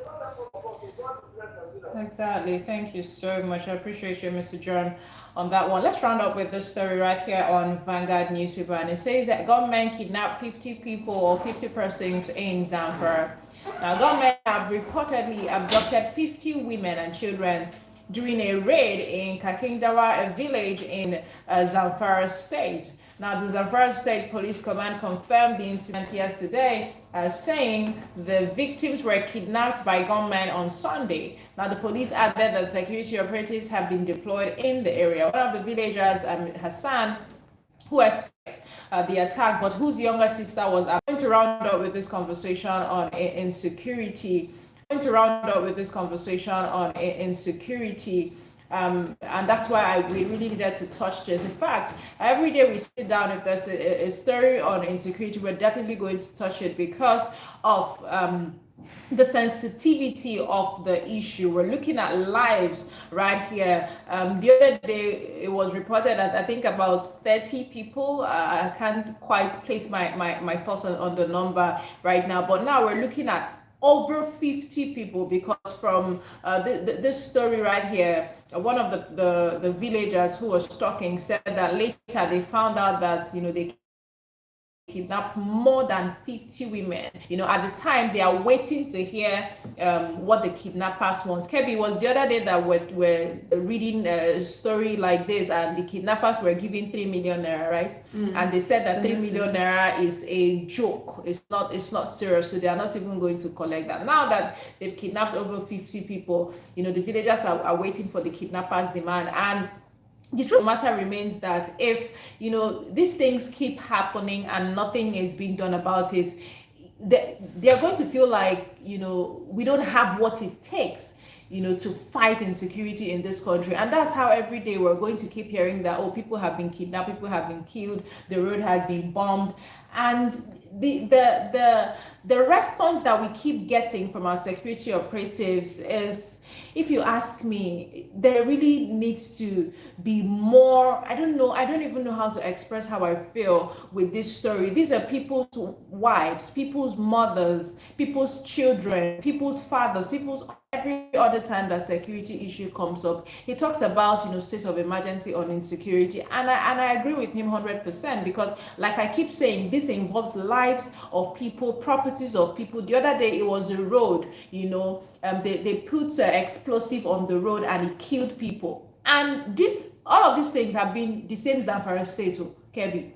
A: Exactly. Thank you so much. I appreciate you, Mr. John, on that one. Let's round up with this story right here on Vanguard newspaper. And it says that government kidnapped 50 people or 50 persons in Zamfara. Now, government have reportedly abducted 50 women and children during a raid in Kakindawa, a village in Zamfara state. Now, the Zamfara State Police Command confirmed the incident yesterday, saying the victims were kidnapped by gunmen on Sunday. Now, the police added that security operatives have been deployed in the area. One of the villagers, Hassan, who escaped the attack, but whose younger sister was. I'm going to round up with this conversation on insecurity. I'm going to round up with this conversation on insecurity. And that's why we really needed to touch this. In fact, every day we sit down, if there's a story on insecurity, we're definitely going to touch it because of the sensitivity of the issue. We're looking at lives right here. The other day, it was reported that I think about 30 people, I can't quite place my thoughts on the number right now, but now we're looking at over 50 people because from this story right here, one of the villagers who was talking said that later they found out that, they kidnapped more than 50 women. At the time, they are waiting to hear what the kidnappers want. Kebi, was the other day that we're reading a story like this, and the kidnappers were giving 3 million naira, right? And they said that 3 million naira is a joke. It's not serious, so they are not even going to collect that. Now that they've kidnapped over 50 people, the villagers are waiting for the kidnappers' demand. And the truth of the matter remains that if these things keep happening and nothing is being done about it, they're going to feel like we don't have what it takes to fight insecurity in this country. And that's how every day we're going to keep hearing that, oh, people have been kidnapped, people have been killed, the road has been bombed. And the response that we keep getting from our security operatives is, if you ask me, there really needs to be more. I don't even know how to express how I feel with this story. These are people's wives, people's mothers, people's children, people's fathers, every other time that security issue comes up, he talks about state of emergency on insecurity, and I agree with him 100%, because like I keep saying, this involves lives of people, properties of people. The other day it was a road, they put explosive on the road and it killed people, and all of these things have been the same Zamfara state, Kebi.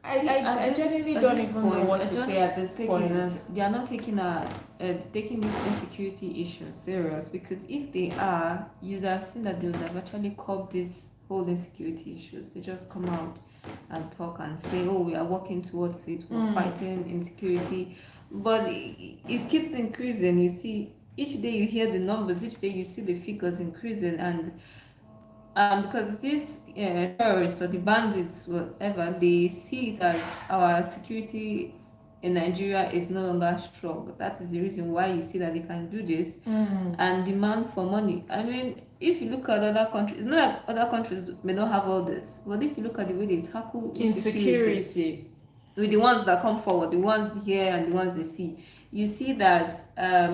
A: I genuinely don't even know what to say at this point.
B: They are not taking this insecurity issue serious, because if they are, you'd have seen that they would have actually curbed this whole insecurity issues. They just come out and talk and say, oh, we are working towards it, we're fighting insecurity. But it keeps increasing. You see, each day you hear the numbers, each day you see the figures increasing, and because these terrorists or the bandits, whatever, they see it as our security in Nigeria is no longer strong. That is the reason why you see that they can do this and demand for money. I mean, if you look at other countries, it's not like other countries may not have all this, but if you look at the way they tackle insecurity with the ones that come forward, the ones here and the ones they see, you see that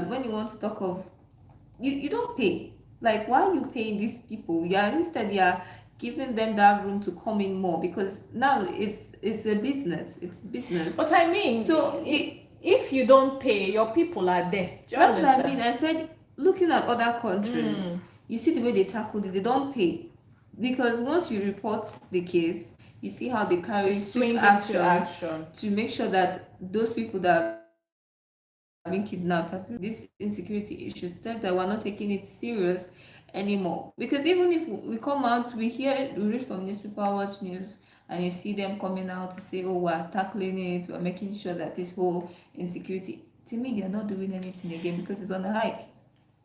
B: when you want to talk of, you don't pay. Like, why are you paying these people? Instead, you are giving them that room to come in more, because now it's a business. It's business.
A: But I mean, so if you don't pay, your people are there.
B: That's what I mean. I said, looking at other countries, you see the way they tackle this. They don't pay, because once you report the case, you see how they carry
A: swing action
B: to make sure that those people that being kidnapped, this insecurity issue, that we're not taking it serious anymore. Because even if we come out, we read from newspaper, watch news, and you see them coming out to say, oh, we're tackling it, we're making sure that this whole insecurity, to me, they're not doing anything again, because it's on a hike.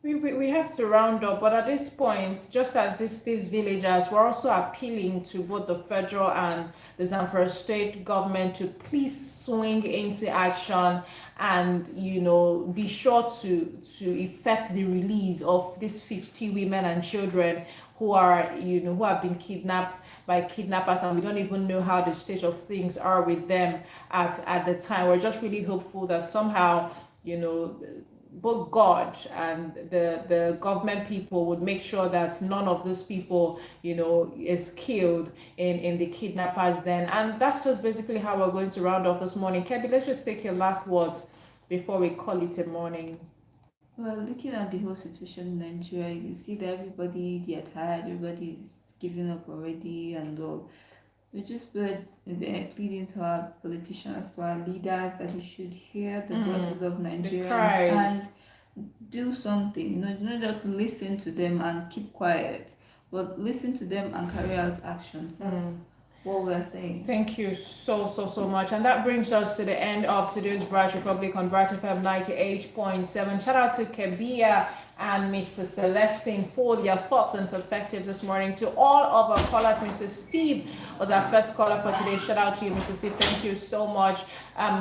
A: We have to round up, but at this point, just as these villagers, we're also appealing to both the federal and the Zamfara state government to please swing into action and be sure to effect the release of these 50 women and children who are who have been kidnapped by kidnappers, and we don't even know how the state of things are with them at the time. We're just really hopeful that somehow both God and the government people would make sure that none of those people, is killed in the kidnappers then. And that's just basically how we're going to round off this morning. Kebi, let's just take your last words before we call it a morning.
B: Well, looking at the whole situation in Nigeria, you see that they are tired, everybody's giving up already and all. We just pleading to our politicians, to our leaders, that they should hear the voices of Nigerians and do something. Not just listen to them and keep quiet, but listen to them and carry out actions. That's what we're saying.
A: Thank you so much. And that brings us to the end of today's Bright Republic on Bright FM 98.7. Shout out to Kebia and Mr. Celestine for their thoughts and perspectives this morning. To all of our callers, Mr. Steve was our first caller for today. Shout out to you, Mr. Steve. Thank you so much.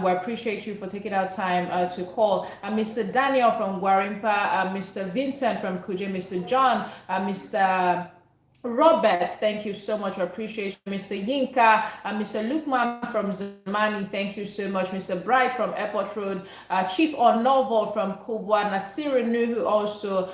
A: We appreciate you for taking our time to call. Mr. Daniel from Guarimpa, Mr. Vincent from Kuje, Mr. John, Mr. Robert, thank you so much. I appreciate you. Mr. Yinka, Mr. Lukman from Zamani, thank you so much. Mr. Bright from Airport Road, Chief Onovo from Kubwa, Nasiru Nuhu also,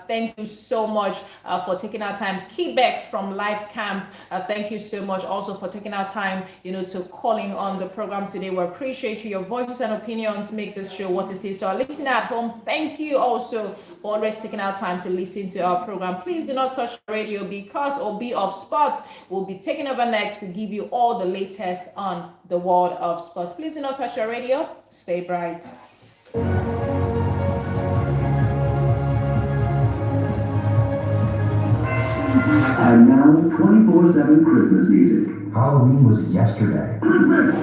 A: thank you so much for taking our time. Kebex from Live Camp, thank you so much also for taking our time, to calling on the program today. We appreciate you. Your voices and opinions make this show what it is. So our listener at home, thank you also for always taking our time to listen to our program. Please do not touch the radio because Obi of Sports will be taking over next to give you all the latest on the world of sports. Please do not touch your radio. Stay bright.
E: And now 24/7 Christmas music.
F: Halloween was yesterday.
E: Christmas!